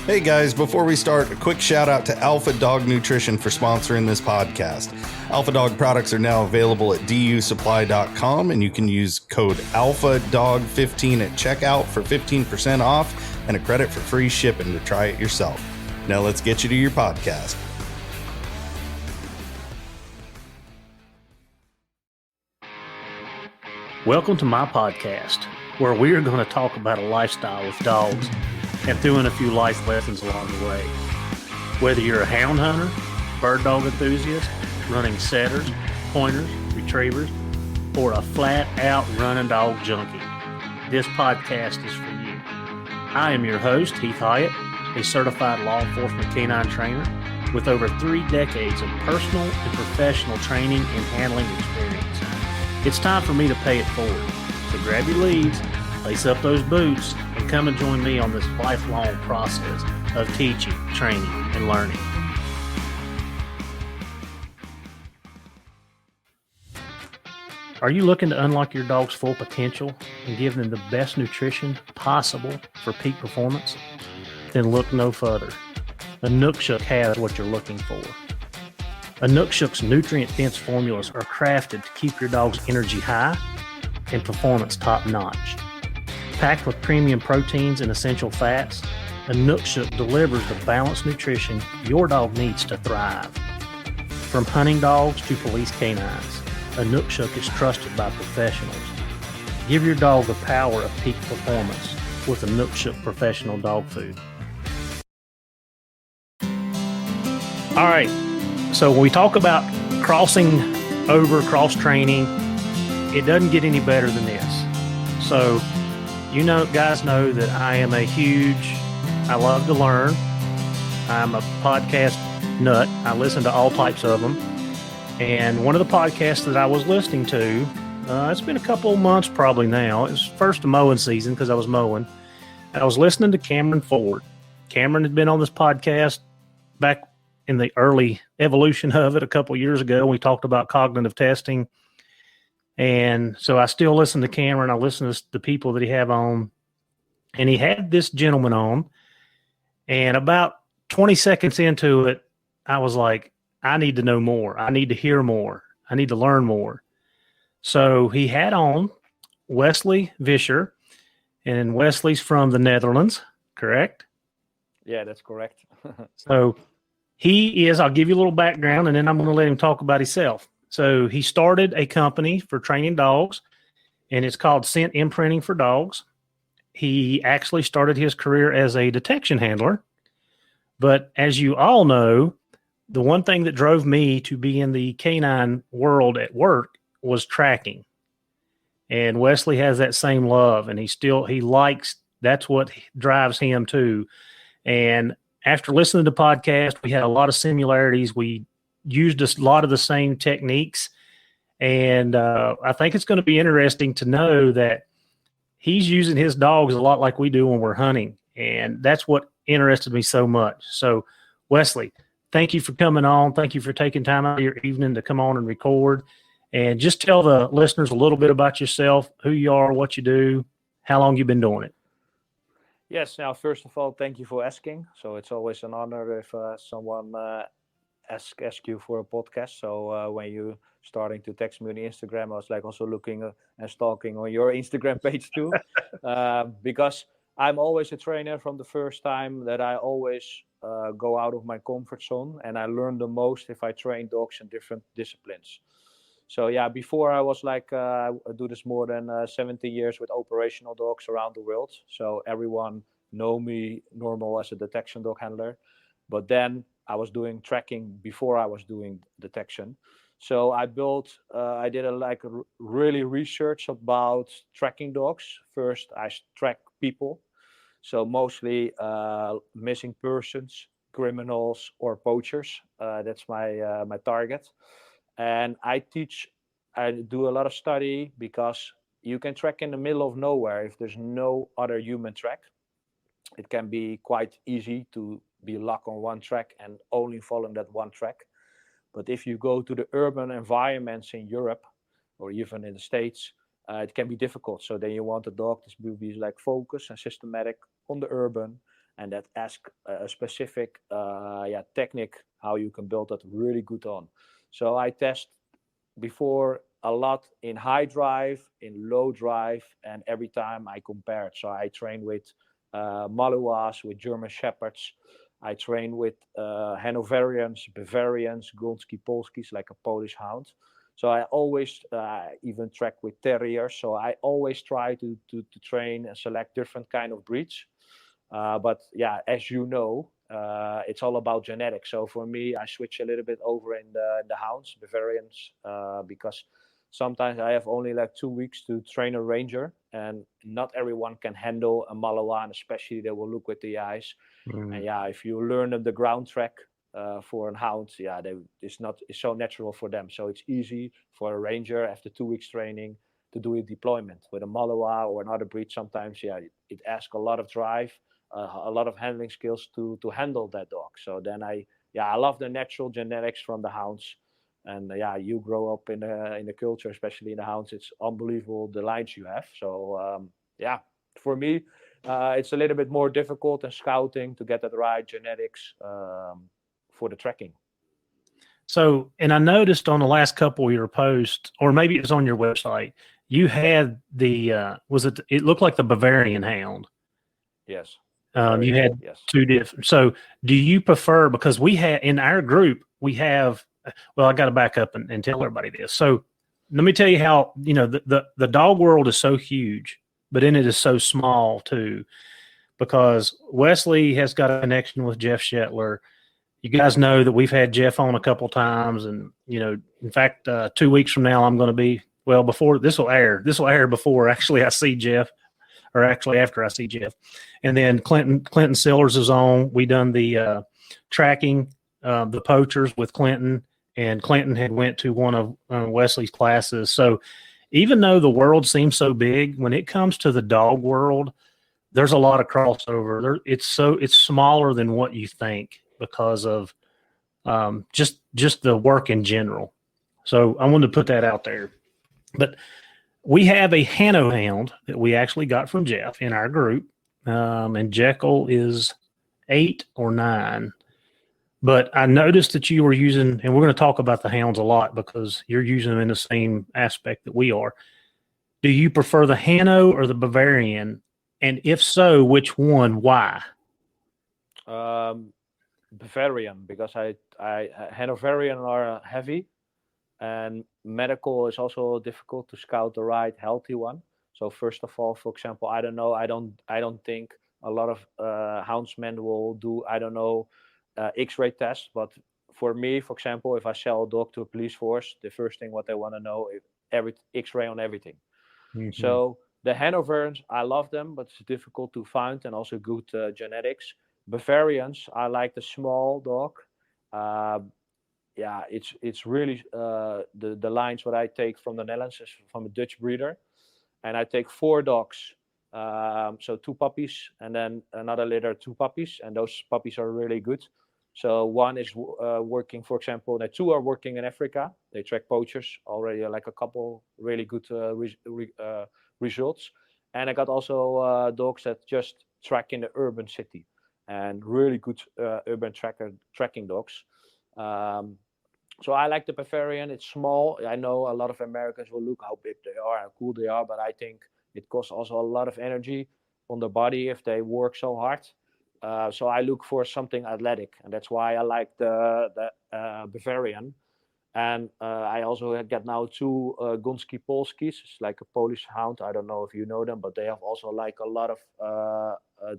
Hey guys, before we start, a quick shout out to Alpha Dog Nutrition for sponsoring this podcast. Alpha Dog products are now available at dusupply.com, and you can use code ALPHADOG15 at checkout for 15% off and a credit for free shipping to try it yourself. Now let's get you to your podcast. Welcome to my podcast, where we are going to talk about a lifestyle with dogs and threw in a few life lessons along the way. Whether you're a hound hunter, bird dog enthusiast, running setters, pointers, retrievers, or a flat-out running dog junkie, this podcast is for you. I am your host, Heath Hyatt, a certified law enforcement canine trainer with over 3 decades of personal and professional training and handling experience. It's time for me to pay it forward. So grab your leads, lace up those boots, and come and join me on this lifelong process of teaching, training, and learning. Are you looking to unlock your dog's full potential and give them the best nutrition possible for peak performance? Then look no further. Inukshuk has what you're looking for. Inukshuk's nutrient-dense formulas are crafted to keep your dog's energy high and performance top-notch. Packed with premium proteins and essential fats, Inukshuk delivers the balanced nutrition your dog needs to thrive. From hunting dogs to police canines, Inukshuk is trusted by professionals. Give your dog the power of peak performance with Inukshuk professional dog food. All right, so when we talk about crossing over, cross-training, it doesn't get any better than this. So, guys know that I am I love to learn. I'm a podcast nut. I listen to all types of them. And one of the podcasts that I was listening to, it's been a couple of months probably now. It was first mowing season because I was mowing. I was listening to Cameron Ford. Cameron had been on this podcast back in the early evolution of it a couple of years ago. We talked about cognitive testing. And so I still listen to Cameron. I listen to the people that he have on. And he had this gentleman on. And about 20 seconds into it, I was like, I need to know more. I need to hear more. I need to learn more. So he had on Wesley Visscher. And Wesley's from the Netherlands, correct? Yeah, that's correct. So he is, I'll give you a little background, and then I'm going to let him talk about himself. So he started a company for training dogs, and it's called Scent Imprinting for Dogs. He actually started his career as a detection handler. But as you all know, the one thing that drove me to be in the canine world at work was tracking. And Wesley has that same love, and he likes, that's what drives him too. And after listening to the podcast, we had a lot of similarities. We used a lot of the same techniques. And I think it's going to be interesting to know that he's using his dogs a lot like we do when we're hunting. And that's what interested me so much. So, Wesley, thank you for coming on. Thank you for taking time out of your evening to come on and record. And just tell the listeners a little bit about yourself, who you are, what you do, how long you've been doing it. Yes. Now, first of all, thank you for asking. So it's always an honor if someone ask you for a podcast. So when you starting to text me on Instagram, I was like also looking and stalking on your Instagram page too, because I'm always a trainer from the first time that I always go out of my comfort zone, and I learn the most if I train dogs in different disciplines. So yeah, before I was like, I do this more than 70 years with operational dogs around the world. So everyone know me normal as a detection dog handler. But then I was doing tracking before I was doing detection. So I did really research about tracking dogs. First, I track people. So mostly missing persons, criminals, or poachers. That's my target. And I do a lot of study because you can track in the middle of nowhere if there's no other human track. It can be quite easy to be locked on one track and only following that one track. But if you go to the urban environments in Europe or even in the States, it can be difficult. So then you want the dog to be like focused and systematic on the urban and that ask a specific technique how you can build that really good on. So I test before a lot in high drive, in low drive, and every time I compare it. So I train with Malinois, with German Shepherds. I train with Hanoverians, Bavarians, Gonski Polskis, like a Polish Hound. So I always even track with terriers. So I always try to train and select different kind of breeds. But yeah, as you know, it's all about genetics. So for me, I switch a little bit over in the hounds, Bavarians, because sometimes I have only like 2 weeks to train a ranger, and not everyone can handle a Malinois, especially they will look with the eyes. And yeah, if you learn them the ground track for a hound, yeah, it's so natural for them. So it's easy for a ranger after 2 weeks training to do a deployment. With a Malinois or another breed, sometimes, yeah, it asks a lot of drive, a lot of handling skills to handle that dog. So then I love the natural genetics from the hounds. And yeah, you grow up in the culture, especially in the hounds. It's unbelievable the lines you have. So yeah, for me, it's a little bit more difficult than scouting to get that right genetics for the tracking. So, and I noticed on the last couple of your posts, or maybe it was on your website, you had the it looked like the Bavarian Hound. Yes. You had two different. So do you prefer, because we had in our group, we have, well, I got to back up and tell everybody this. So let me tell you how, the dog world is so huge, but then it is so small too, because Wesley has got a connection with Jeff Shetler. You guys know that we've had Jeff on a couple times, and, in fact, 2 weeks from now, I'm going to be, well, before this will air before actually I see Jeff, or actually after I see Jeff. And then Clinton Sillers is on. We done the tracking the poachers with Clinton, and Clinton had went to one of Wesley's classes. So even though the world seems so big, when it comes to the dog world, there's a lot of crossover. It's smaller than what you think because of just the work in general. So I wanted to put that out there. But we have a Hano Hound that we actually got from Jeff in our group, and Jekyll is 8 or 9. But I noticed that you were using, and we're going to talk about the hounds a lot because you're using them in the same aspect that we are. Do you prefer the Hano or the Bavarian? And if so, which one? Why? Bavarian, because Hanoverian are heavy, and medical is also difficult to scout the right healthy one. So first of all, for example, I don't know, I don't think a lot of houndsmen will do, X-ray tests. But for me, for example, if I sell a dog to a police force, the first thing what they want to know is every X-ray on everything. Mm-hmm. So the Hanoverians, I love them, but it's difficult to find, and also good genetics. Bavarians, I like the small dog. It's really the lines what I take from the Netherlands is from a Dutch breeder, and I take 4 dogs, so 2 puppies, and then another litter, 2 puppies, and those puppies are really good. So one is working, for example, the 2 are working in Africa. They track poachers already, like a couple really good results. And I got also dogs that just track in the urban city, and really good urban tracking dogs. So I like the Bavarian. It's small. I know a lot of Americans will look how big they are, how cool they are, but I think it costs also a lot of energy on their body if they work so hard. So I look for something athletic, and that's why I like the Bavarian. And I also get now 2 Gonski Polskis. It's like a Polish hound. I don't know if you know them, but they have also like a lot of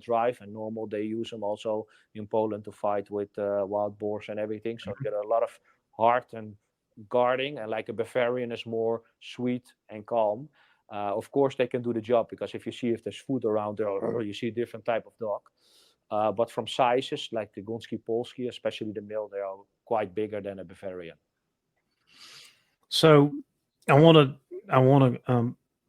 drive and normal. They use them also in Poland to fight with wild boars and everything. So they get a lot of heart and guarding, and like a Bavarian is more sweet and calm. Of course, they can do the job, because if there's food around there, you see a different type of dog. But from sizes, like the Gonski Polski, especially the male, they are quite bigger than a Bavarian. So I want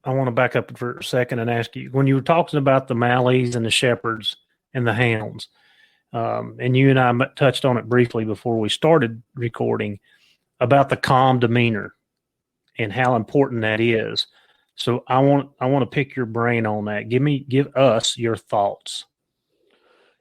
to back up for a second and ask you, when you were talking about the Malleys and the Shepherds and the Hounds, and you and I touched on it briefly before we started recording, about the calm demeanor and how important that is. So I want to pick your brain on that. Give us your thoughts.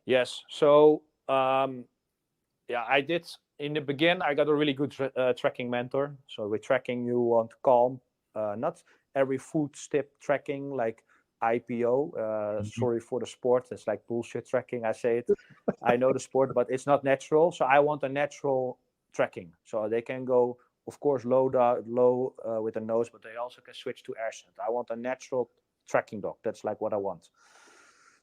Yes. So, I did in the beginning. I got a really good tracking mentor. So with tracking, you want calm, not every food step tracking like IPO. Sorry for the sport. It's like bullshit tracking. I say it. I know the sport, but it's not natural. So I want a natural tracking. So they can go, of course, low with the nose, but they also can switch to air scent. I want a natural tracking dog. That's like what I want.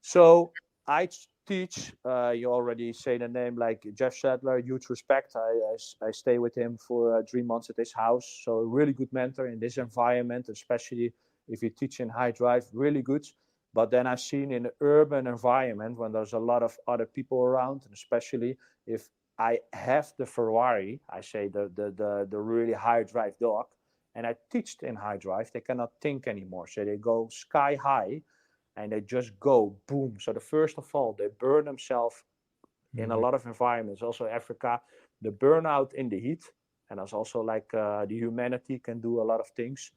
So I teach. You already say the name, like Jeff Sadler. Huge respect. I stay with him for 3 months at his house. So a really good mentor in this environment, especially if you teach in high drive. Really good. But then I've seen in an urban environment when there's a lot of other people around, and especially if I have the Ferrari, I say the really high drive dog, and I teach in high drive, they cannot think anymore. So they go sky high and they just go boom. So the first of all, they burn themselves in a lot of environments, also Africa, the burnout in the heat. And that's also like the humanity can do a lot of things.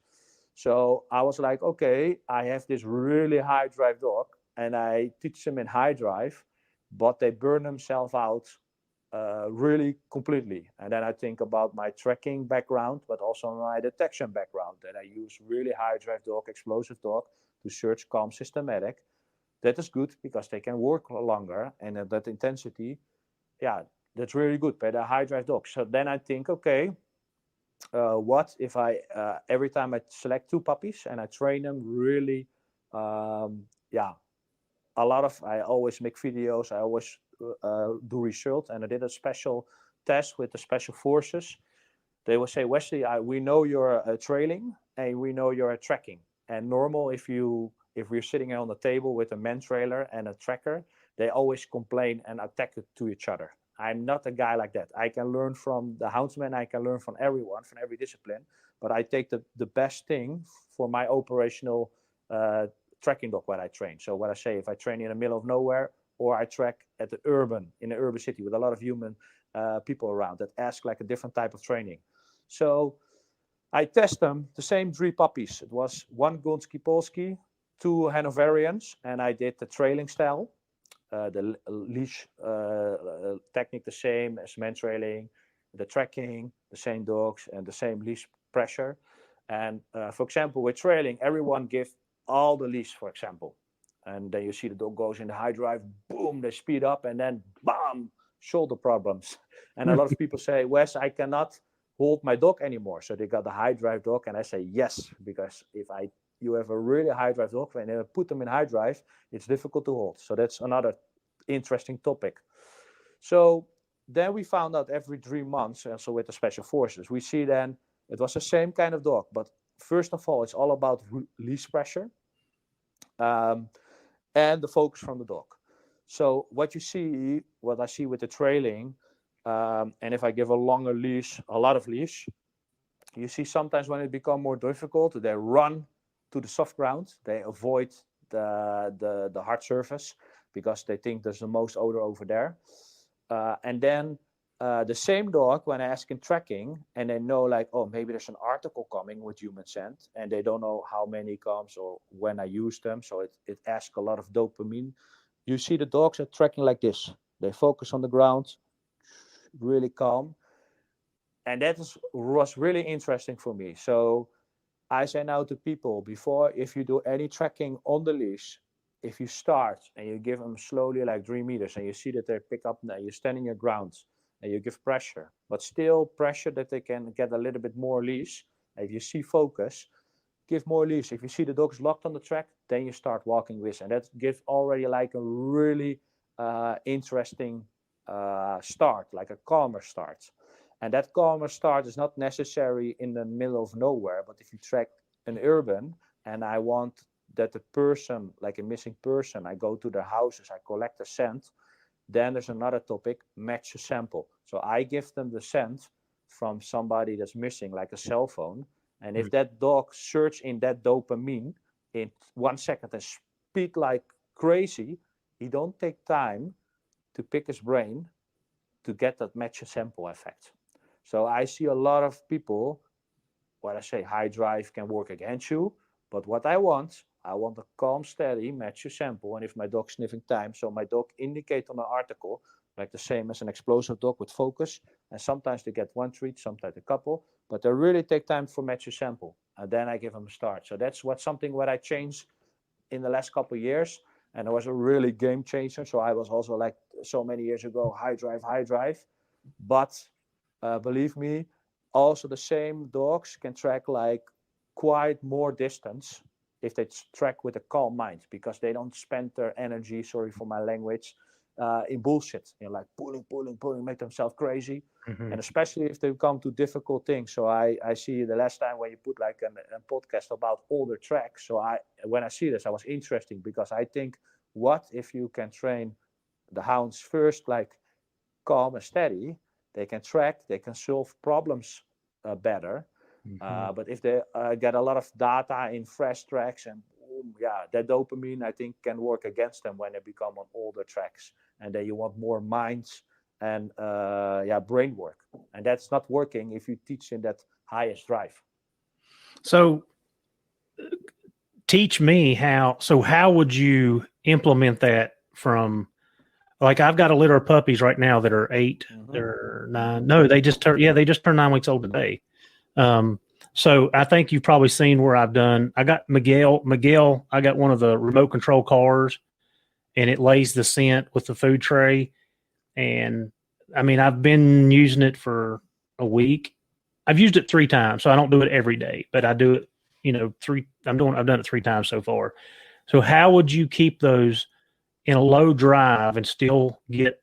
So I was like, okay, I have this really high drive dog and I teach them in high drive, but they burn themselves out really completely. And then I think about my tracking background, but also my detection background, that I use really high drive dog, explosive dog to search calm systematic. That is good because they can work longer and at that intensity, that's really good by the high drive dog. So then I think, okay, what if I every time I select 2 puppies and I train them really, a lot of, I always make videos, I always do results, and I did a special test with the special forces. They will say, Wesley, we know you're trailing and we know you're tracking. And normal, if we're sitting on the table with a man trailer and a tracker, they always complain and attack it to each other. I'm not a guy like that. I can learn from the houndsman, I can learn from everyone, from every discipline, but I take the best thing for my operational tracking dog what I train. So what I say, if I train in the middle of nowhere, or I track in an urban city with a lot of human people around that ask like a different type of training. So I test them, the same 3 puppies. It was 1 Gonski Polski, 2 Hanoverians, and I did the trailing style, the leash technique the same as man trailing, the tracking, the same dogs, and the same leash pressure. And for example, with trailing, everyone give all the leash, for example. And then you see the dog goes in the high drive, boom, they speed up, and then bam, shoulder problems. And a lot of people say, Wes, I cannot hold my dog anymore. So they got the high drive dog, and I say yes, because if you have a really high drive dog and I put them in high drive, it's difficult to hold. So that's another interesting topic. So then we found out every 3 months, also with the special forces, we see then it was the same kind of dog, but first of all, it's all about leash pressure and the focus from the dog. So what I see with the trailing, and if I give a longer leash, a lot of leash, you see sometimes when it becomes more difficult, they run to the soft ground. They avoid the hard surface because they think there's the most odor over there. And then the same dog, when I ask in tracking, and they know like, oh, maybe there's an article coming with human scent, and they don't know how many comes or when I use them, so it asks a lot of dopamine. You see the dogs are tracking like this. They focus on the ground, really calm. And that was really interesting for me. So I say now to people, before, if you do any tracking on the leash, if you start and you give them slowly like 3 meters and you see that they pick up, now you're standing your ground and you give pressure, but still pressure that they can get a little bit more leash. If you see focus, give more leash. If you see the dog's locked on the track, then you start walking with, and that gives already like a really interesting start, like a calmer start. And that calmer start is not necessary in the middle of nowhere, but if you track an urban and I want that the person, like a missing person, I go to their houses, I collect the scent, then there's another topic, match a sample. So I give them the scent from somebody that's missing, like a cell phone. And if that dog search in that dopamine in 1 second and speed like crazy, he don't take time to pick his brain to get that match a sample effect. So I see a lot of people, what I say, high drive can work against you, but what I want, I want a calm, steady, match your sample. And if my dog's sniffing time, so my dog indicate on the article, like the same as an explosive dog with focus. And sometimes they get one treat, sometimes a couple, but they really take time for match your sample. And then I give them a start. So that's something what I changed in the last couple of years. And it was a really game changer. So I was also like so many years ago, high drive. But believe me, also the same dogs can track like quite more distance if they track with a calm mind, because they don't spend their energy, sorry for my language, in bullshit, like pulling, make themselves crazy. Mm-hmm. And especially if they come to difficult things. So I see the last time when you put like a podcast about older tracks. So when I see this, I was interesting, because I think, what if you can train the hounds first like calm and steady? They can track, they can solve problems better. But if they get a lot of data in fresh tracks, and that dopamine, I think, can work against them when they become on older tracks. And then you want more minds and brain work. And that's not working if you teach in that highest drive. So teach me how would you implement that from, like, I've got a litter of puppies right now that are 8, they're 9. No, they just turned 9 weeks old today. So I think you've probably seen where I got Miguel, I got one of the remote control cars, and it lays the scent with the food tray. And I mean, I've been using it for a week. I've used it 3 times, so I don't do it every day, but I do it, I've done it 3 times so far. So how would you keep those in a low drive and still get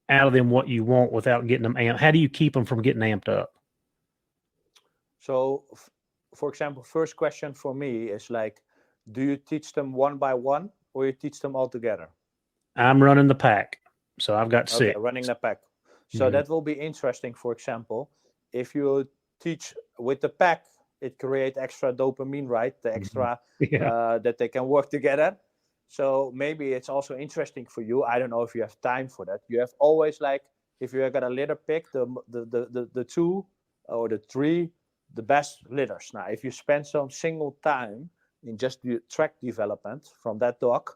out of them what you want without getting them amped? How do you keep them from getting amped up? So, for example, first question for me is like, do you teach them one by one, or you teach them all together? I'm running the pack, so I've got 6. Okay, running the pack. So that will be interesting. For example, if you teach with the pack, it creates extra dopamine, right? The extra that they can work together. So maybe it's also interesting for you. I don't know if you have time for that. You have always, like, if you got a litter pick, the 2 or the 3, the best litters. Now, if you spend some single time in just the track development from that dog,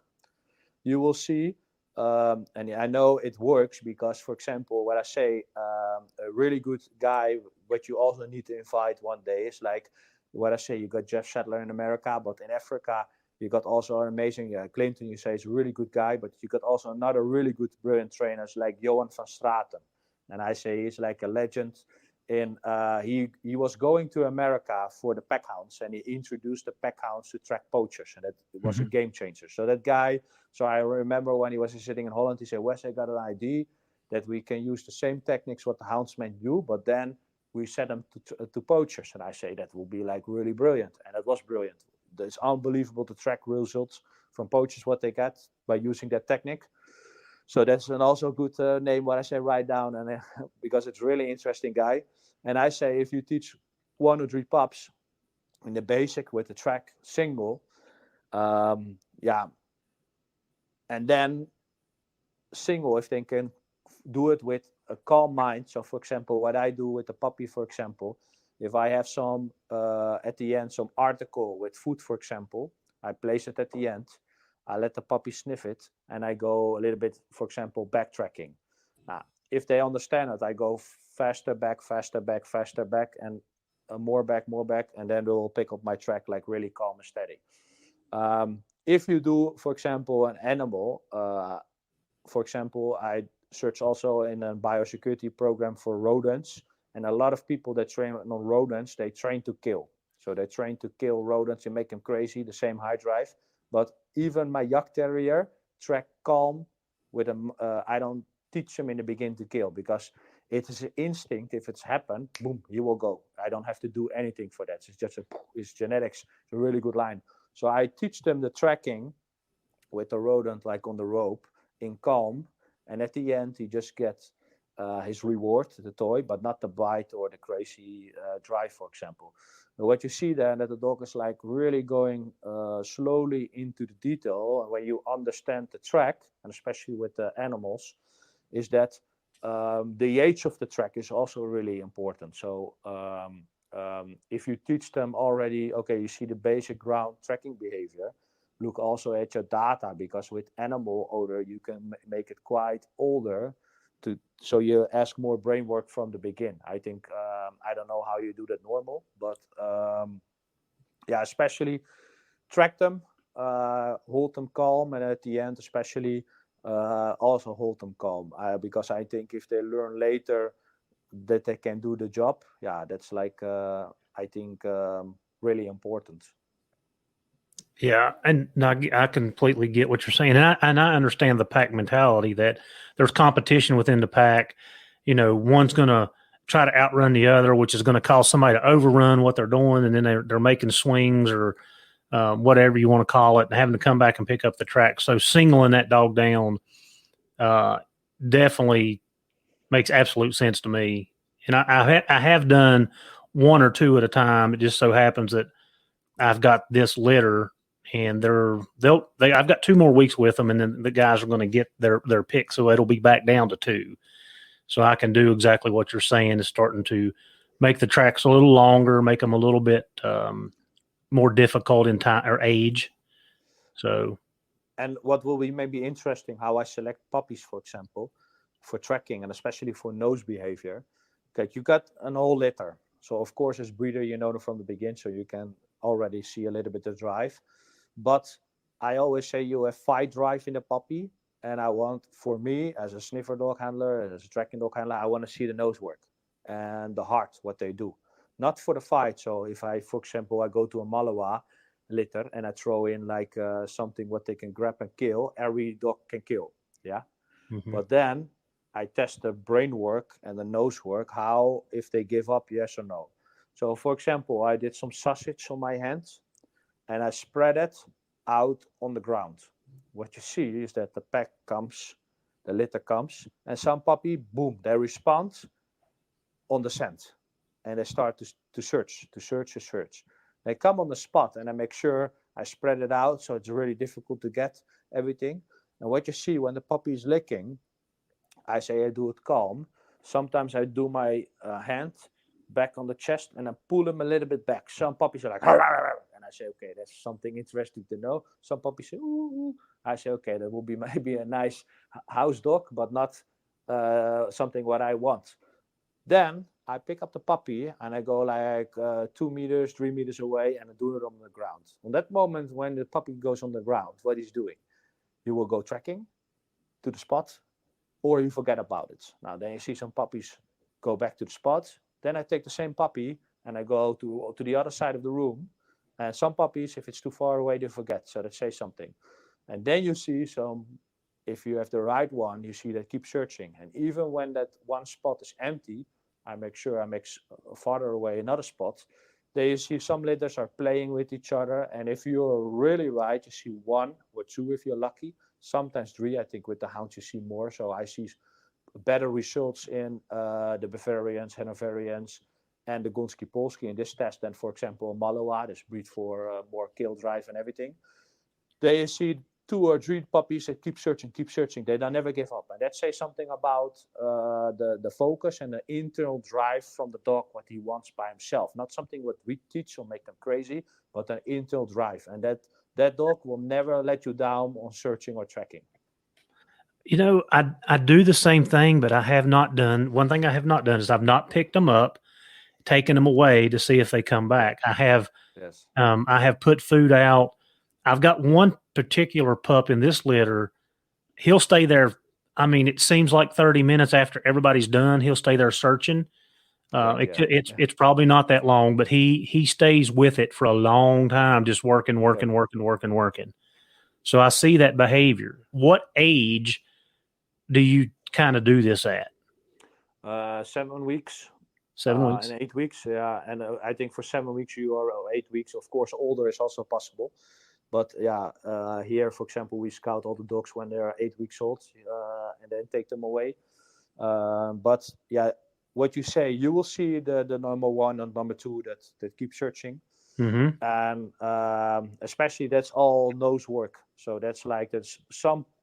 you will see, and I know it works, because, for example, what I say, a really good guy, what you also need to invite one day is like, what I say, you got Jeff Sadler in America, but in Africa, you got also an amazing Clinton, you say, is a really good guy, but you got also another really good, brilliant trainers like Johan van Straten. And I say he's like a legend. And he was going to America for the pack hounds, and he introduced the pack hounds to track poachers, and that was a game changer. So that guy, so I remember when he was sitting in Holland, he said, Wes, I got an idea that we can use the same techniques what the houndsmen do, but then we set them to poachers. And I say that will be like really brilliant, and it was brilliant. It's unbelievable to track results from poachers, what they get by using that technique. So that's an also good name, what I say, write down, and because it's really interesting guy. And I say, if you teach 1 or 3 pups in the basic with the track single, and then single, if they can do it with a calm mind. So, for example, what I do with the puppy, for example, if I have some, at the end, some article with food, for example, I place it at the end. I let the puppy sniff it, and I go a little bit, for example, backtracking. Now, if they understand it, I go faster back, and more back, and then they will pick up my track like really calm and steady. If you do, for example, an animal, for example, I search also in a biosecurity program for rodents, and a lot of people that train on rodents, they train to kill. So they train to kill rodents and make them crazy, the same high drive. But even my yak terrier track calm with him. I don't teach him in the beginning to kill, because it is an instinct. If it's happened, boom, he will go. I don't have to do anything for that. It's just it's genetics. It's a really good line. So I teach them the tracking with the rodent, like on the rope, in calm, and at the end he just gets his reward, the toy, but not the bite or the crazy drive, for example. But what you see then, that the dog is like really going slowly into the detail. And when you understand the track, and especially with the animals, is that the age of the track is also really important. So if you teach them already, okay, you see the basic ground tracking behavior, look also at your data, because with animal odor you can make it quite older. So you ask more brain work from the begin. I think I don't know how you do that normal, but especially track them, hold them calm, and at the end especially also hold them calm, because I think if they learn later that they can do the job, that's like I think really important. Yeah, and I completely get what you're saying, and I understand the pack mentality that there's competition within the pack. One's going to try to outrun the other, which is going to cause somebody to overrun what they're doing, and then they're making swings or whatever you want to call it, and having to come back and pick up the track. So singling that dog down definitely makes absolute sense to me. And I have done one or two at a time. It just so happens that I've got this litter, and I've got 2 more weeks with them, and then the guys are going to get their pick, so it'll be back down to 2. So I can do exactly what you're saying, is starting to make the tracks a little longer, make them a little bit more difficult in time or age. So, and what will be maybe interesting, how I select puppies, for example, for tracking and especially for nose behavior. Okay, you got an whole litter. So of course, as breeder, you know them from the beginning, so you can already see a little bit of drive. But I always say you have fight drive in the puppy, and I want, for me, as a sniffer dog handler, as a tracking dog handler, I want to see the nose work and the heart, what they do, not for the fight. So if I, for example, I go to a Malinois litter and I throw in like something what they can grab and kill, every dog can kill, yeah. mm-hmm. But then I test the brain work and the nose work, how, if they give up, yes or no. So for example, I did some sausage on my hands and I spread it out on the ground. What you see is that the pack comes, the litter comes, and some puppy, boom, they respond on the scent, and they start to search. They come on the spot, and I make sure I spread it out, so it's really difficult to get everything. And what you see when the puppy is licking, I say I do it calm. Sometimes I do my hand back on the chest and I pull him a little bit back. Some puppies are like, and I say, okay, that's something interesting to know. Some puppies say, ooh. I say, okay, that will be maybe a nice house dog, but not something what I want. Then I pick up the puppy and I go like 2 meters, 3 meters away, and I do it on the ground. On that moment, when the puppy goes on the ground, what he's doing, he will go tracking to the spot, or you forget about it. Now, then you see some puppies go back to the spot. Then I take the same puppy and I go to the other side of the room. And some puppies, if it's too far away, they forget. So they say something. And then you see some, if you have the right one, you see they keep searching. And even when that one spot is empty, I make sure I make farther away another spot. Then you see some litters are playing with each other. And if you're really right, you see 1 or 2 if you're lucky. Sometimes 3. I think with the hounds you see more. So I see better results in the Bavarians, Hanoverians, and the Gunski Polski in this test than, for example, Malinois, this breed for more kill drive and everything. They see 2 or 3 puppies that keep searching. They don't never give up. And that says something about the focus and the internal drive from the dog, what he wants by himself. Not something what we teach or make them crazy, but an internal drive. And that dog will never let you down on searching or tracking. I do the same thing, but I have not done, one thing I have not done is I've not picked them up, taken them away to see if they come back. I have put food out. I've got one particular pup in this litter. He'll stay there. I mean, it seems like 30 minutes after everybody's done, he'll stay there searching. It's probably not that long, but he stays with it for a long time, just working. So I see that behavior. What age do you kind of do this at? 7 weeks. 7 weeks. And 8 weeks, yeah. And I think for 7 weeks you are 8 weeks. Of course, older is also possible. But here, for example, we scout all the dogs when they are 8 weeks old and then take them away. But yeah, what you say, you will see the number 1 and number 2 that keep searching. Mm-hmm. And especially that's all nose work. So that's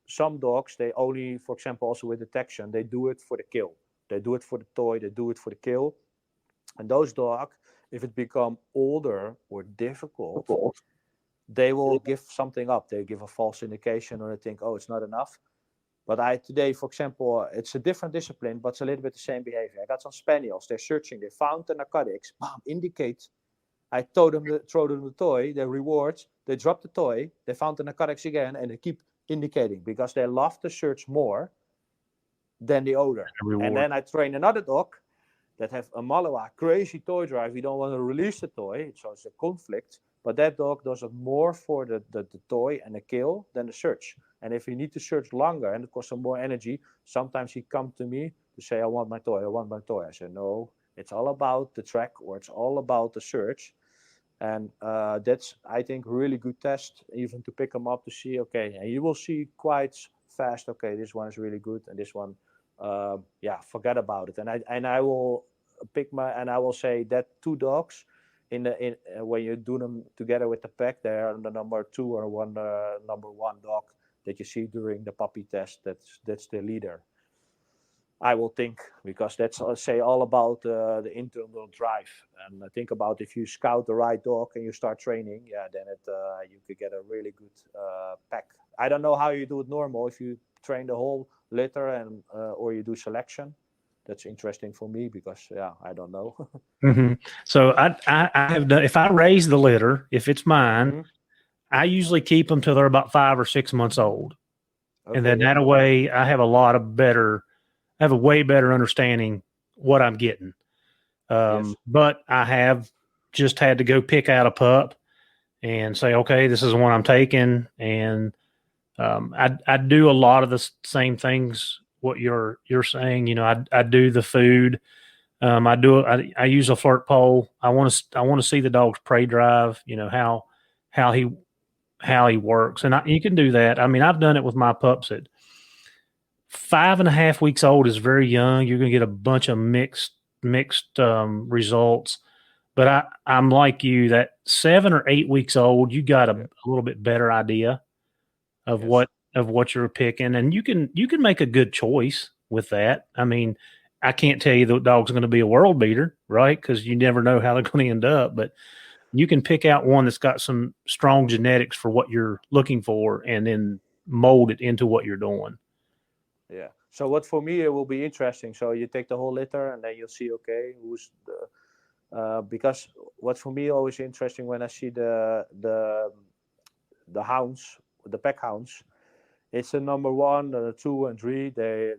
some dogs, they only, for example, also with detection, they do it for the kill. They do it for the toy, they do it for the kill. And those dogs, if it become older or difficult, they will give something up. They give a false indication, or they think, oh, it's not enough. But today, for example, it's a different discipline, but it's a little bit the same behavior. I got some spaniels. They're searching. They found the narcotics. Bam, indicate. I throw them the toy, the rewards. They drop the toy. They found the narcotics again, and they keep indicating because they love the search more than the odor. And then I train another dog that have a Malinois crazy toy drive. We don't want to release the toy, so it's a conflict. But that dog does it more for the toy and the kill than the search. And if you need to search longer and it costs some more energy, sometimes he comes to me to say, I want my toy, I want my toy. I say, no, it's all about the track, or it's all about the search. And that's, I think, really good test, even to pick them up to see, okay, and you will see quite fast, okay, this one is really good, and this one, forget about it. And I will I will say that two dogs, when you do them together with the pack, they are the number 2 or number 1 dog that you see during the puppy test. That's the leader, I will think, because that's all about the internal drive. And I think about if you scout the right dog and you start training, then you could get a really good pack. I don't know how you do it normal, if you train the whole litter and or you do selection. That's interesting for me because I don't know. Mm-hmm. So I have done, if I raise the litter, if it's mine, I usually keep them till they're about 5 or 6 months old. Okay, and then that way I have a way better understanding what I'm getting. But I have just had to go pick out a pup and say, okay, this is the one I'm taking. And I do a lot of the same things what you're saying. You know, I do the food. I use a flirt pole. I want to see the dog's prey drive. You know, how he works, and you can do that. I mean, I've done it with my pups at 5.5 weeks old is very young. You're going to get a bunch of mixed results. But I'm like you, that 7 or 8 weeks old, you got a little bit better idea of what you're picking, and you can make a good choice with that. I mean, I can't tell you the dog's going to be a world beater, right? Because you never know how they're going to end up. But you can pick out one that's got some strong genetics for what you're looking for, and then mold it into what you're doing. Yeah. So what for me it will be interesting. So you take the whole litter, and then you'll see, okay, who's the because what's for me always interesting when I see the hounds, the pack hounds, it's the number 1, 2, and 3. They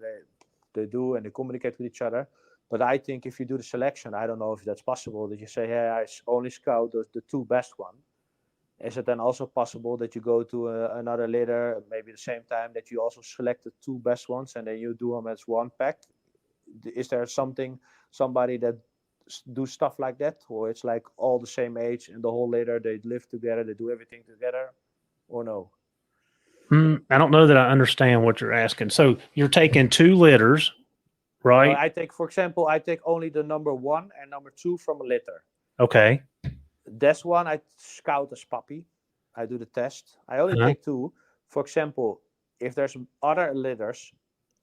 do, and they communicate with each other. But I think if you do the selection, I don't know if that's possible, that you say, hey, I only scout the 2 best one. Is it then also possible that you go to another litter, maybe the same time, that you also select the 2 best ones and then you do them as one pack? Is there somebody that do stuff like that, or it's like all the same age and the whole litter, they live together, they do everything together, or no? I don't know that I understand what you're asking. So you're taking 2 litters, right? I take, for example, only the number 1 and number 2 from a litter. Okay. This one I scout as puppy. I do the test. I only take 2. For example, if there's other litters,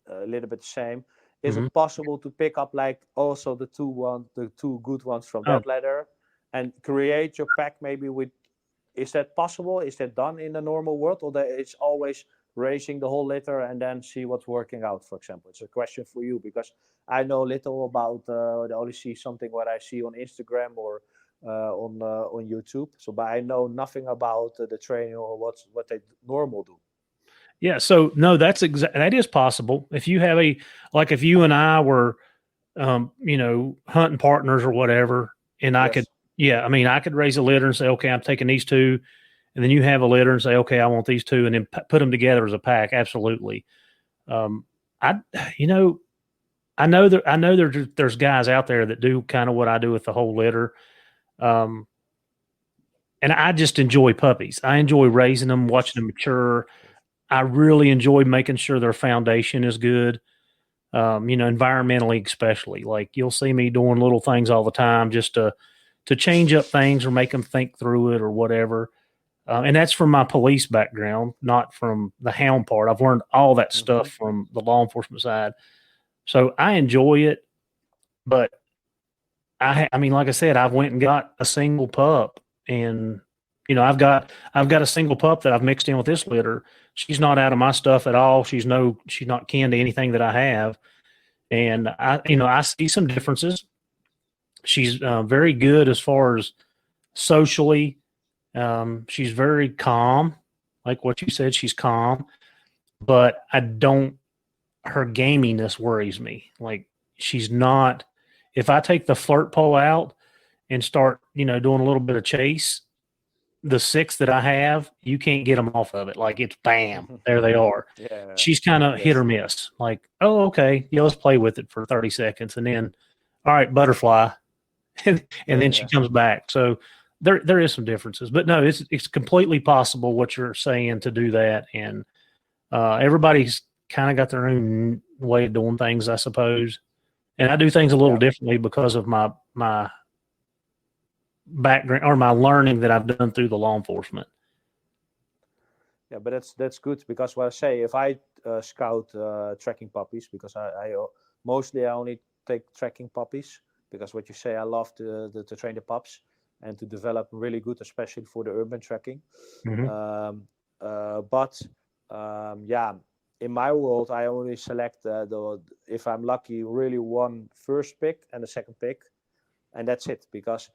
a little bit the same, is it possible to pick up like also the 2 good ones from that litter and create your pack maybe with? Is that possible? Is that done in the normal world, or that it's always raising the whole litter and then see what's working out? For example, it's a question for you because I know little about. I only see something what I see on Instagram or on YouTube. So, but I know nothing about the training or what they normal do. Yeah. So no, that is possible. If you have if you and I were, hunting partners or whatever, and I could. Yeah, I mean, I could raise a litter and say, okay, I'm taking these 2, and then you have a litter and say, okay, I want these 2, and then put them together as a pack. Absolutely. I know there's guys out there that do kind of what I do with the whole litter. And I just enjoy puppies. I enjoy raising them, watching them mature. I really enjoy making sure their foundation is good. Environmentally, especially, like you'll see me doing little things all the time just to change up things or make them think through it or whatever. And that's from my police background, not from the hound part. I've learned all that stuff from the law enforcement side. So I enjoy it, but I mean, like I said, I went and got a single pup and, I've got a single pup that I've mixed in with this litter. She's not out of my stuff at all. She's not kin to anything that I have. And I see some differences. She's very good as far as socially. She's very calm, like what you said. She's calm, but her gaminess worries me. Like, she's not. If I take the flirt pole out and start, doing a little bit of chase, the 6 that I have, you can't get them off of it. Like, it's bam, there they are. Yeah. She's kind of hit or miss. Like, oh, okay, yeah, let's play with it for 30 seconds, and then, all right, butterfly, and then she comes back. So there is some differences, but no, it's completely possible what you're saying to do that, and everybody's kind of got their own way of doing things, I suppose. And I do things a little differently because of my background or my learning that I've done through the law enforcement. Yeah, but that's good, because what I say, if I scout tracking puppies, because I mostly I only take tracking puppies, because what you say, I love to train the pups and to develop really good, especially for the urban tracking. Mm-hmm. In my world, I only select if I'm lucky, really one first pick and a second pick, and that's it. Because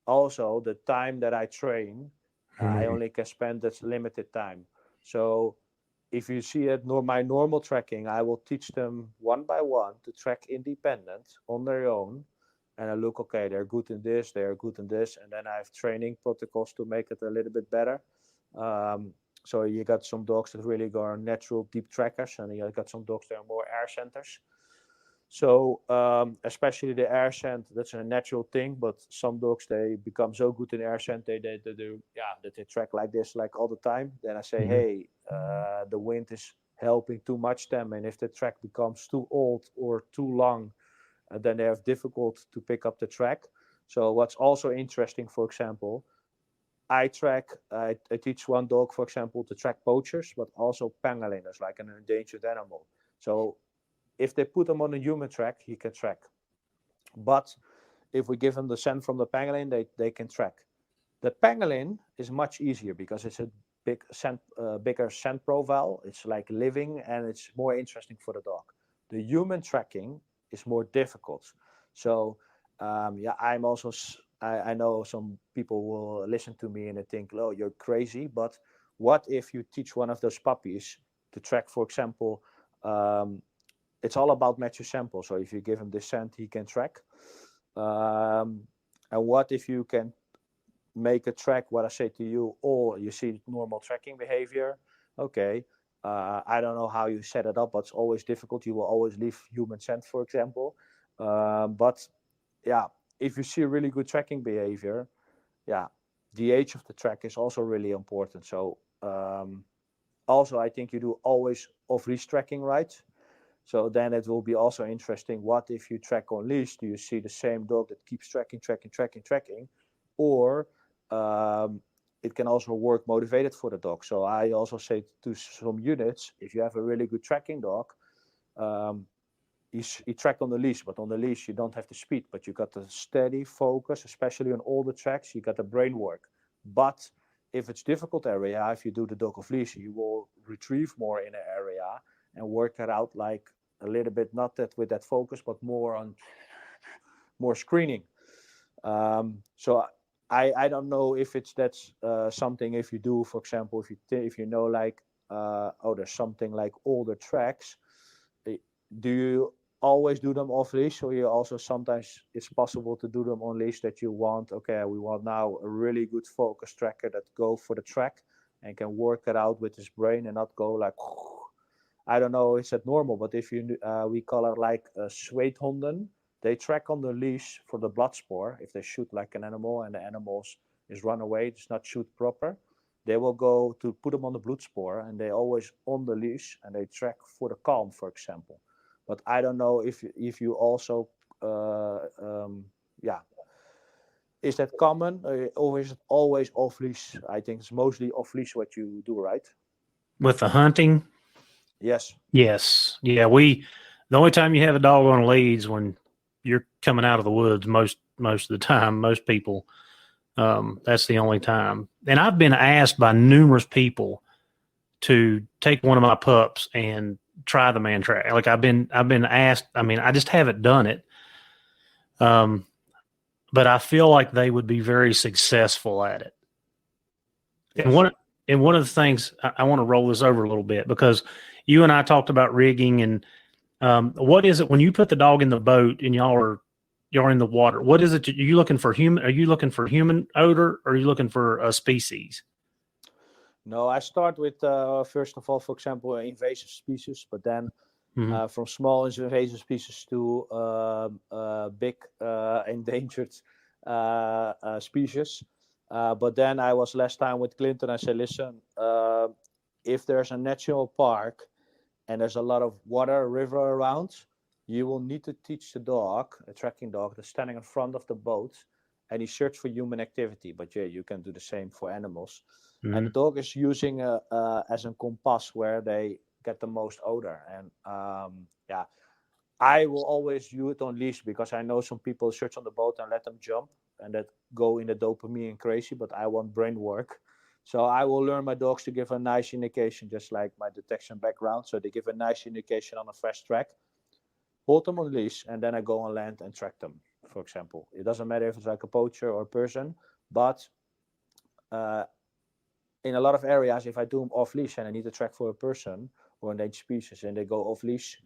also the time that I train, I only can spend this limited time. So if you see my normal tracking, I will teach them one by one to track independent on their own. And I look, okay, they're good in this, they're good in this. And then I have training protocols to make it a little bit better. So you got some dogs that really go natural deep trackers, and you got some dogs that are more air centers. So especially the air scent, that's a natural thing. But some dogs, they become so good in air scent, they track like this, like all the time. Then I say, hey, the wind is helping too much them, and if the track becomes too old or too long, then they have difficult to pick up the track. So what's also interesting, for example, I teach one dog, for example, to track poachers, but also pangoliners, like an endangered animal. So if they put them on a human track, he can track. But if we give them the scent from the pangolin, they can track. The pangolin is much easier because it's a bigger scent profile. It's like living, and it's more interesting for the dog. The human tracking is more difficult. So I know some people will listen to me and they think, oh, you're crazy. But what if you teach one of those puppies to track, for example, it's all about match your sample. So if you give him the scent, he can track. And what if you can make a track, what I say to you, or you see normal tracking behavior? Okay. I don't know how you set it up, but it's always difficult. You will always leave human scent, for example. But yeah, if you see really good tracking behavior, the age of the track is also really important. So also, I think you do always off-leash tracking, right? So then it will be also interesting. What if you track on leash? Do you see the same dog that keeps tracking? Or it can also work motivated for the dog. So I also say to some units, if you have a really good tracking dog, you track on the leash, but on the leash you don't have the speed, but you got the steady focus, especially on all the tracks, you got the brain work. But if it's difficult area, if you do the dog off leash, you will retrieve more in an area and work it out like a little bit, not that with that focus, but more screening. So I don't know if that's something, if you do, for example, if you know, like, there's something like older tracks, do you always do them off leash, or you also sometimes it's possible to do them on leash, that you want, okay, we want now a really good focus tracker that go for the track and can work it out with his brain and not go like, I don't know, is that normal? But if you we call it like zweethonden, they track on the leash for the blood spore. If they shoot like an animal and the animal is run away, it's not shoot proper, they will go to put them on the blood spore, and they always on the leash and they track for the calm, for example. But I don't know if you also is that common, or is it always off leash? I think it's mostly off leash what you do, right? With the hunting? Yes. Yes. Yeah. The only time you have a dog on a lead is when you're coming out of the woods most of the time. Most people, That's the only time. And I've been asked by numerous people to take one of my pups and try the man track. Like I've been asked. I mean, I just haven't done it. But I feel like they would be very successful at it. Yes. And one of the things I want to roll this over a little bit, because you and I talked about rigging and what is it when you put the dog in the boat and you're in the water? What is it? Are you looking for human odor, or are you looking for a species? No, I start with first of all, for example, invasive species, but then from small invasive species to big endangered species. But then I was last time with Clinton. I said, listen, if there's a national park and there's a lot of water, river around, you will need to teach the dog, a tracking dog, that's standing in front of the boat, and he searches for human activity. But yeah, you can do the same for animals. And the dog is using as a compass where they get the most odor. And I will always use it on leash, because I know some people search on the boat and let them jump and that go in the dopamine crazy, but I want brain work. So I will learn my dogs to give a nice indication, just like my detection background. So they give a nice indication on a fast track, hold them on leash, and then I go on land and track them, for example. It doesn't matter if it's like a poacher or a person, but in a lot of areas, if I do them off leash and I need to track for a person or endangered species and they go off leash,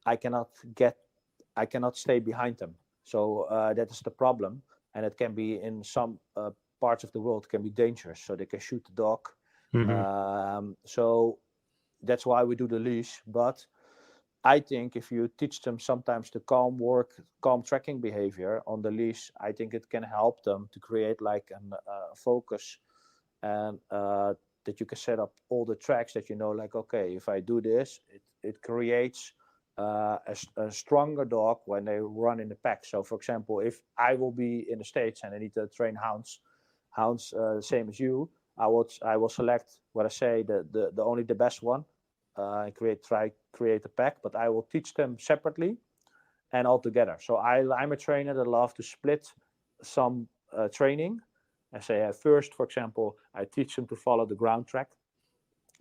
I cannot stay behind them. So that is the problem. And it can be in some parts of the world can be dangerous. So they can shoot the dog. So that's why we do the leash. But I think if you teach them sometimes the calm tracking behavior on the leash, I think it can help them to create like a focus, and that you can set up all the tracks that like, okay, if I do this, it creates a stronger dog when they run in the pack. So for example, if I will be in the States and I need to train hounds same as you, I will select what I say the only the best one, and create a pack, but I will teach them separately and all together. So I'm a trainer that loves to split some training. I say first, for example, I teach them to follow the ground track,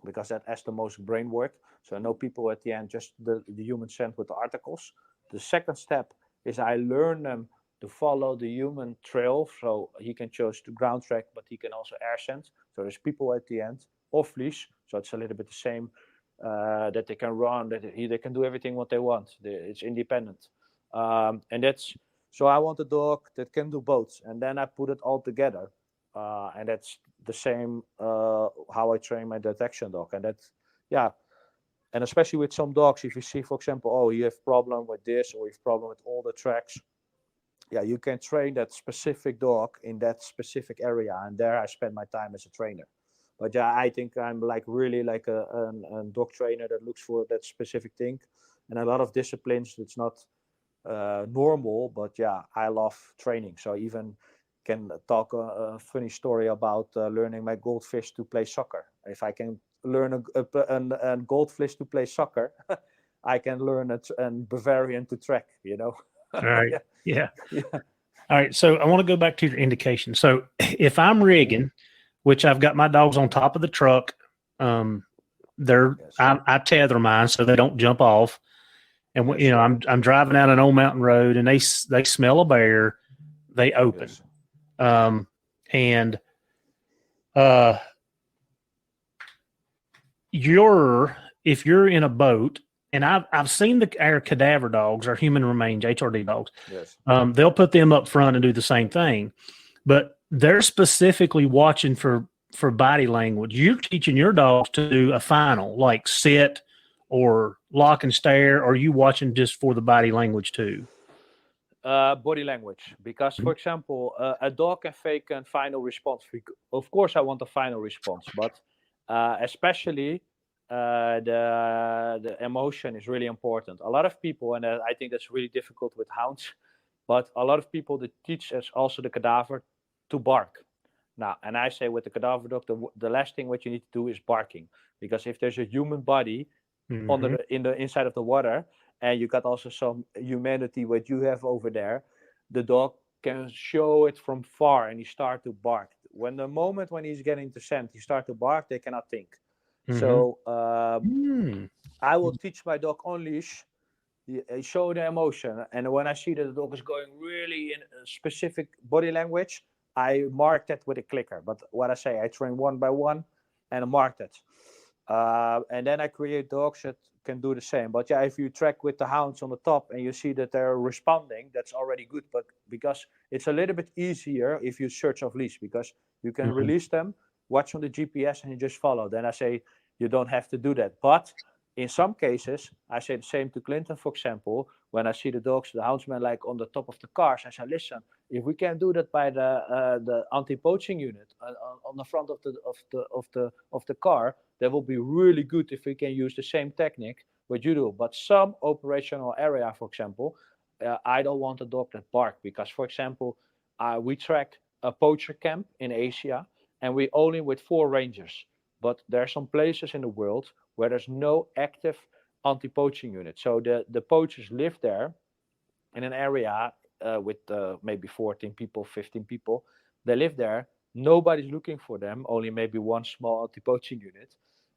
because that has the most brain work. So I know people at the end, just the human scent with the articles. The second step is I learn them to follow the human trail. So he can choose the ground track, but he can also air scent. So there's people at the end off leash. So it's a little bit the same, that they can run, that they can do everything what they want. It's independent. And that's, so I want a dog that can do both. And then I put it all together. And that's the same how I train my detection dog. And that's, and especially with some dogs, if you see, for example, oh, you have problem with this, or you have problem with all the tracks, you can train that specific dog in that specific area. And there I spend my time as a trainer. But I think I'm like really like a dog trainer that looks for that specific thing. And a lot of disciplines, it's not normal, but I love training. So I even can talk a funny story about learning my goldfish to play soccer. If I can learn a goldfish to play soccer, I can learn a Bavarian to track, All right. Yeah. All right. So I want to go back to your indication. So if I'm rigging, which I've got my dogs on top of the truck, I tether mine so they don't jump off. And I'm driving out an old mountain road and they smell a bear, they open. If you're in a boat, and I've seen our cadaver dogs, our human remains, HRD dogs. Yes. They'll put them up front and do the same thing, but they're specifically watching for body language. You're teaching your dogs to do a final, like sit or lock and stare, or are you watching just for the body language too? Body language, because for example, a dog can fake a final response. Of course, I want a final response, but especially the emotion is really important. A lot of people, and I think that's really difficult with hounds, but a lot of people that teach us also the cadaver to bark. Now, and I say with the cadaver dog, the last thing what you need to do is barking, because if there's a human body in the inside of the water, and you got also some humanity what you have over there, the dog can show it from far and he start to bark. When he's getting to scent, he start to bark, they cannot think. So I will teach my dog on leash, show the emotion, and when I see that the dog is going really in a specific body language, I mark that with a clicker. But what I say, I train one by one and I mark that. And then I create dogs that can do the same. But yeah, if you track with the hounds on the top and you see that they're responding, that's already good. But because it's a little bit easier if you search off leash, because you can release them, watch on the GPS, and you just follow. Then I say you don't have to do that. But in some cases, I say the same to Clinton, for example. When I see the dogs, the houndsmen, like on the top of the cars, I say, listen, if we can do that by the anti-poaching unit on the front of the car, that will be really good if we can use the same technique what you do. But some operational area, for example, I don't want a dog that bark, because, for example, we track a poacher camp in Asia, and we only with 4 rangers. But there are some places in the world where there's no active anti-poaching unit. So the poachers live there in an area with maybe 14 people, 15 people. They live there. Nobody's looking for them, only maybe one small anti-poaching unit.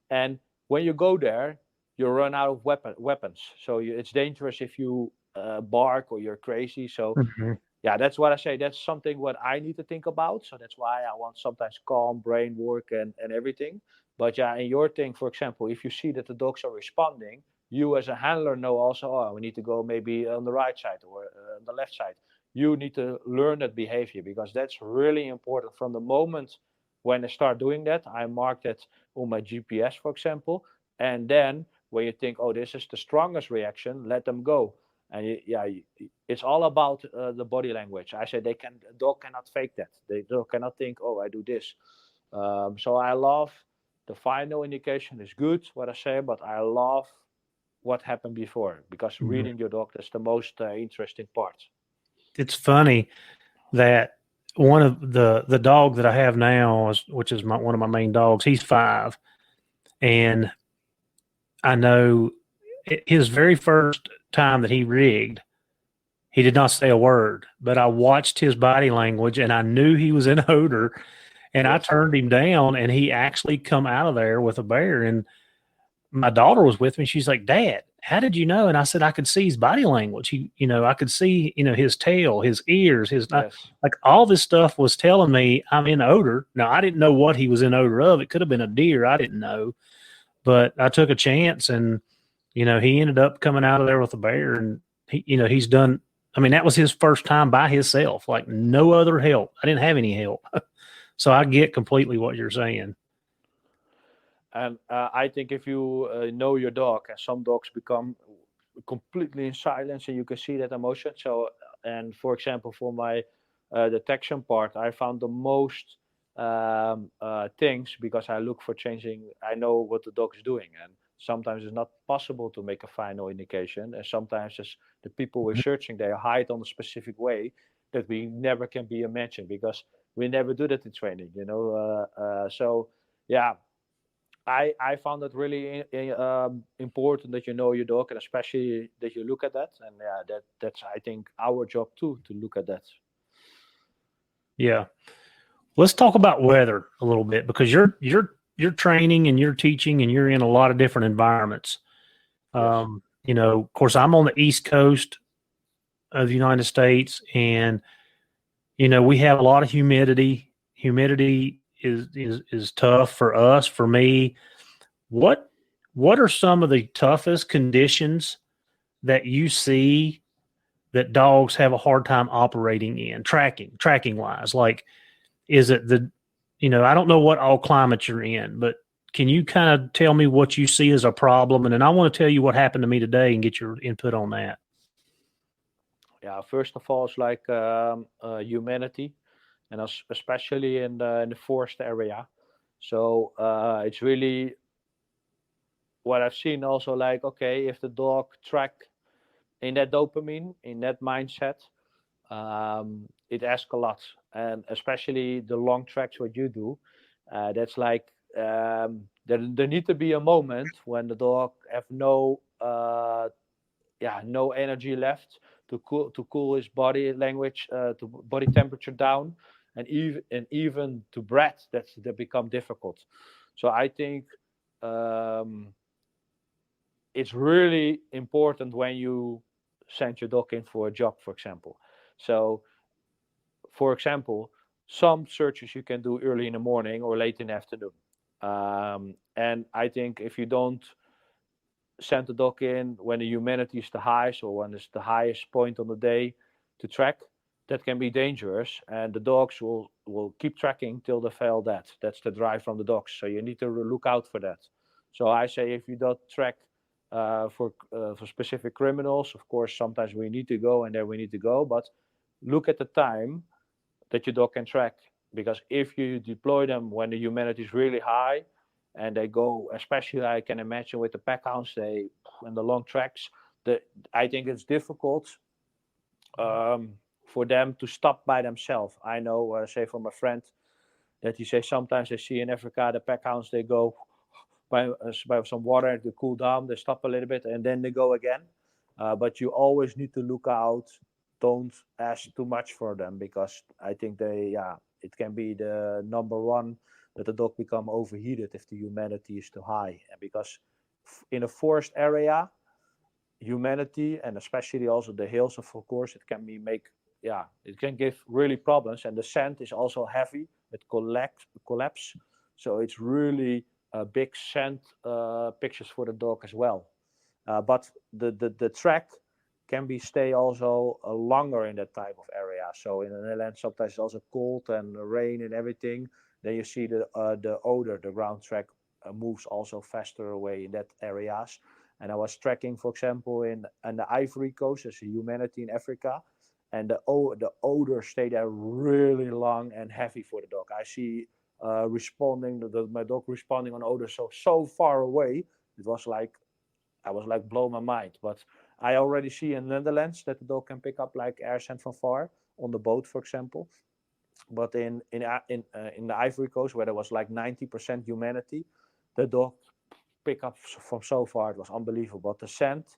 And when you go there, you run out of weapons. So it's dangerous if you bark or you're crazy. So yeah, that's what I say. That's something what I need to think about. So that's why I want sometimes calm brain work and everything. But yeah, in your thing, for example, if you see that the dogs are responding, you as a handler know also, oh, we need to go maybe on the right side or on the left side. You need to learn that behavior, because that's really important. From the moment when I start doing that, I mark that on my GPS, for example. And then when you think, oh, this is the strongest reaction, let them go. And yeah, it's all about the body language. I say a dog cannot fake that. The dog cannot think, oh, I do this. So I love the final indication is good, what I say, but I love what happened before, because reading your dog, that's the most interesting part. It's funny that one of the dog that I have now, which is one of my main dogs, he's 5. And I know his very first time that he rigged, he did not say a word, but I watched his body language and I knew he was in odor, and I turned him down, and he actually come out of there with a bear. And my daughter was with me. She's like, Dad, how did you know? And I said, I could see his body language. He, I could see, his tail, his ears, like all this stuff was telling me I'm in odor. Now, I didn't know what he was in odor of. It could have been a deer. I didn't know, but I took a chance, and, he ended up coming out of there with a bear, and he's done. I mean, that was his first time by himself, like no other help. I didn't have any help. So I get completely what you're saying. And I think if you know your dog, and some dogs become completely in silence, and you can see that emotion. So, and for example, for my detection part, I found the most things, because I look for changing. I know what the dog is doing, and sometimes it's not possible to make a final indication. And sometimes the people we're searching, they hide on a specific way that we never can be imagined, because we never do that in training, so yeah, I found it really important that you know your dog, and especially that you look at that. And yeah, that's I think our job too, to look at that. Yeah, let's talk about weather a little bit, because you're training and you're teaching and you're in a lot of different environments. Yes. Of course, I'm on the East Coast of the United States, and we have a lot of humidity. Humidity is tough for us. For me, what are some of the toughest conditions that you see that dogs have a hard time operating in, tracking wise? Like, is it I don't know what all climates you're in, but can you kind of tell me what you see as a problem? And then I want to tell you what happened to me today and get your input on that. Yeah, first of all, it's like humanity, and especially in the forest area. So it's really what I've seen also, like, okay, if the dog track in that dopamine, in that mindset, it asks a lot. And especially the long tracks, what you do, that's like, there need to be a moment when the dog have no energy left to cool his body language, to body temperature down, and even to breath, that become difficult. So I think it's really important when you send your dog in for a jog, for example. So, for example, some searches you can do early in the morning or late in the afternoon. And I think if you don't send the dog in when the humidity is the highest or when it's the highest point on the day to track, that can be dangerous, and the dogs will keep tracking till they fail dead. That's the drive from the dogs. So you need to look out for that. So I say, if you don't track for specific criminals, of course, sometimes we need to go and there we need to go, but look at the time that your dog can track. Because if you deploy them when the humidity is really high, and they go, especially I can imagine with the pack hounds, they in the long tracks, I think it's difficult for them to stop by themselves. I know, say from a friend, that he says sometimes they see in Africa the pack hounds, they go by some water to cool down, they stop a little bit and then they go again. But you always need to look out. Don't ask too much for them, because I think it can be the number one that the dog become overheated if the humidity is too high. And because in a forest area, humidity, and especially also the hills, of course, it can give really problems. And the scent is also heavy, it collapse. So it's really a big scent pictures for the dog as well. But the track can stay also longer in that type of area. So in the Netherlands, sometimes it's also cold and rain and everything. Then you see the odor, the ground track moves also faster away in that areas. And I was tracking, for example, in the Ivory Coast, there's a humidity in Africa, and the odor stayed there really long and heavy for the dog. I see my dog responding on odor so far away. It was like, I was like blow my mind. But I already see in the Netherlands that the dog can pick up like air scent from far on the boat, for example. But in the Ivory Coast, where there was like 90% humidity, the dog pick up from so far. It was unbelievable. But the scent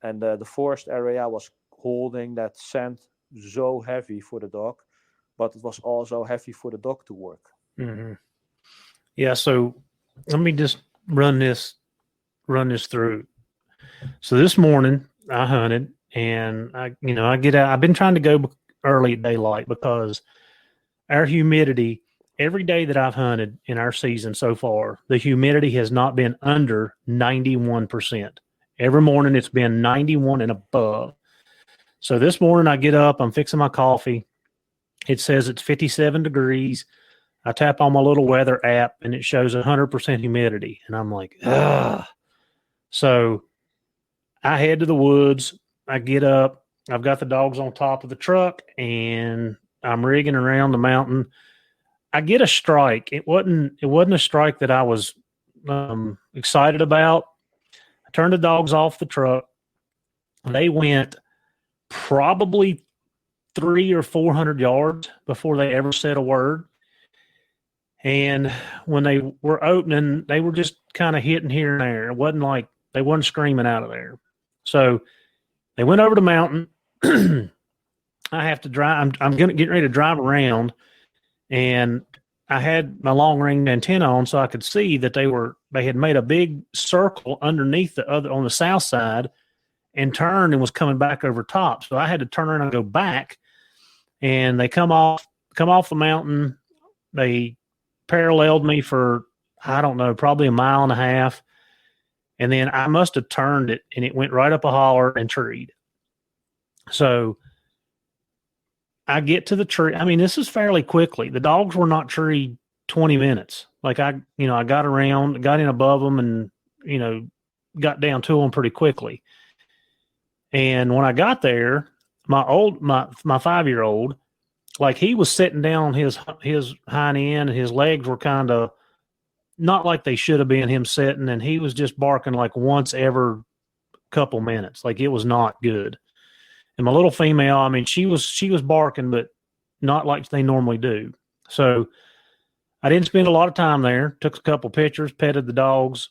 and the forest area was holding that scent so heavy for the dog, but it was also heavy for the dog to work. Mm-hmm. Yeah. So let me just run this through. So this morning I hunted, and I get out. I've been trying to go early at daylight because our humidity, every day that I've hunted in our season so far, the humidity has not been under 91%. Every morning it's been 91 and above. So this morning I get up, I'm fixing my coffee. It says it's 57 degrees. I tap on my little weather app and it shows 100% humidity. And I'm like, ugh. So I head to the woods. I get up. I've got the dogs on top of the truck and I'm rigging around the mountain. I get a strike. It wasn't a strike that I was excited about. I turned the dogs off the truck. They went probably 300 or 400 yards before they ever said a word. And when they were opening, they were just kind of hitting here and there. It wasn't like they weren't screaming out of there. So they went over the mountain. I have to drive. I'm going to get ready to drive around, and I had my long range antenna on so I could see that they had made a big circle underneath on the south side and turned and was coming back over top. So I had to turn around and go back, and they come off the mountain. They paralleled me for, I don't know, probably a mile and a half. And then I must have turned it and it went right up a holler and treed. So I get to the tree. I mean, this is fairly quickly. The dogs were not treed 20 minutes. Like I got around, got in above them and, got down to them pretty quickly. And when I got there, my 5-year-old, like he was sitting down on his hind end and his legs were kind of not like they should have been, him sitting, and he was just barking like once every couple minutes. Like it was not good. And my little female, I mean, she was barking, but not like they normally do. So I didn't spend a lot of time there. Took a couple pictures, petted the dogs,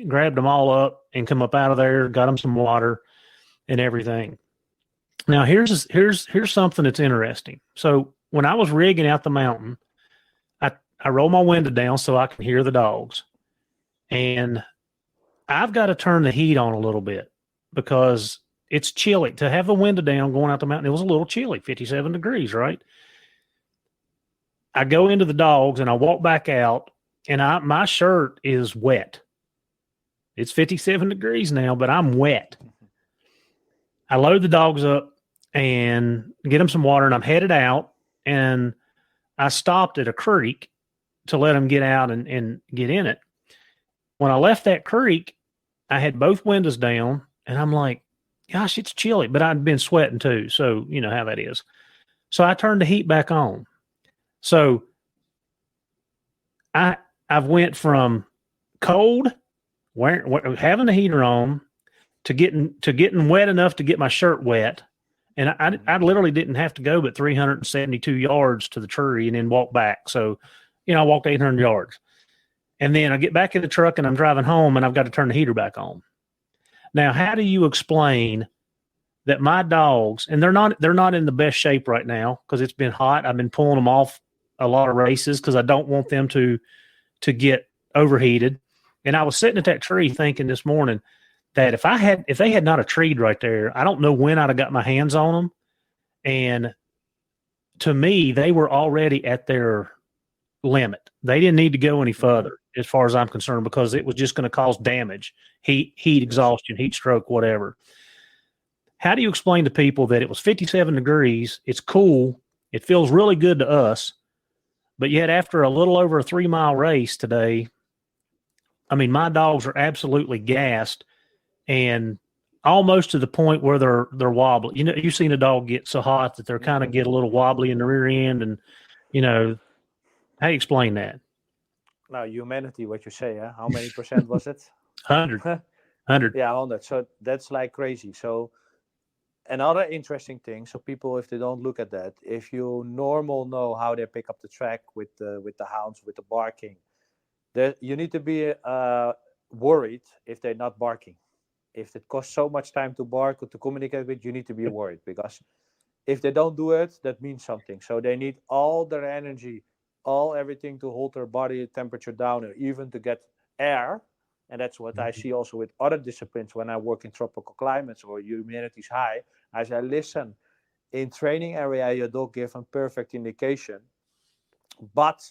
grabbed them all up and come up out of there, got them some water and everything. Now here's something that's interesting. So when I was rigging out the mountain, I roll my window down so I can hear the dogs, and I've got to turn the heat on a little bit because it's chilly. To have the window down going out the mountain, it was a little chilly, 57 degrees, right? I go into the dogs and I walk back out, and my shirt is wet. It's 57 degrees now, but I'm wet. I load the dogs up and get them some water, and I'm headed out, and I stopped at a creek to let them get out and get in it. When I left that creek, I had both windows down, and I'm like, gosh, it's chilly, but I'd been sweating too. So you know how that is. So I turned the heat back on. So I've went from cold, having the heater on, to getting wet enough to get my shirt wet. And I literally didn't have to go but 372 yards to the tree and then walk back. So, I walked 800 yards. And then I get back in the truck and I'm driving home and I've got to turn the heater back on. Now, how do you explain that my dogs, and they're not in the best shape right now because it's been hot. I've been pulling them off a lot of races because I don't want them to get overheated. And I was sitting at that tree thinking this morning that if they had not a treed right there, I don't know when I'd have got my hands on them. And to me, they were already at their limit. They didn't need to go any further as far as I'm concerned because it was just going to cause damage, heat exhaustion, heat stroke, whatever. How do you explain to people that it was 57 degrees, it's cool, it feels really good to us, but yet after a little over a 3-mile race today, I mean, my dogs are absolutely gassed and almost to the point where they're wobbly. You've seen a dog get so hot that they're kind of get a little wobbly in the rear end, and how do you explain that? Now, humanity, what you say, how many percent was it? 100. 100. Yeah, 100. So that's like crazy. So another interesting thing, so people, if they don't look at that, if you know how they pick up the track with the hounds, with the barking, you need to be worried if they're not barking. If it costs so much time to bark or to communicate with, you need to be worried, because if they don't do it, that means something. So they need all their energy, everything to hold their body temperature down, or even to get air. And that's what I see also with other disciplines when I work in tropical climates or humidity is high. I say, listen, in training area, your dog give a perfect indication. But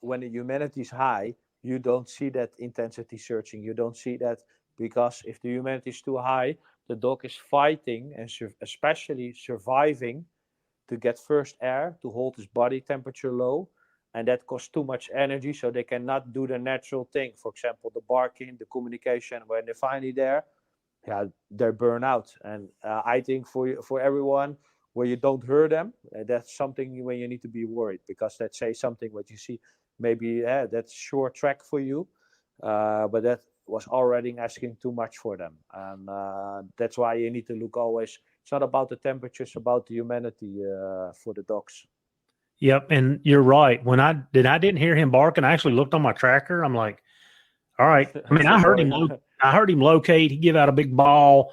when the humidity is high, you don't see that intensity searching. You don't see that, because if the humidity is too high, the dog is fighting and especially surviving to get first air, to hold his body temperature low. And that costs too much energy, so they cannot do the natural thing. For example, the barking, the communication. When they're finally there, they're burnt out. And I think for everyone, where you don't hear them, that's something when you need to be worried, because that says something what you see. Maybe that's short track for you, but that was already asking too much for them. And that's why you need to look always. It's not about the temperature, it's about the humanity for the dogs. Yep, and you're right. When I didn't hear him barking, I actually looked on my tracker. I'm like, all right. I mean, I heard him locate. He give out a big ball.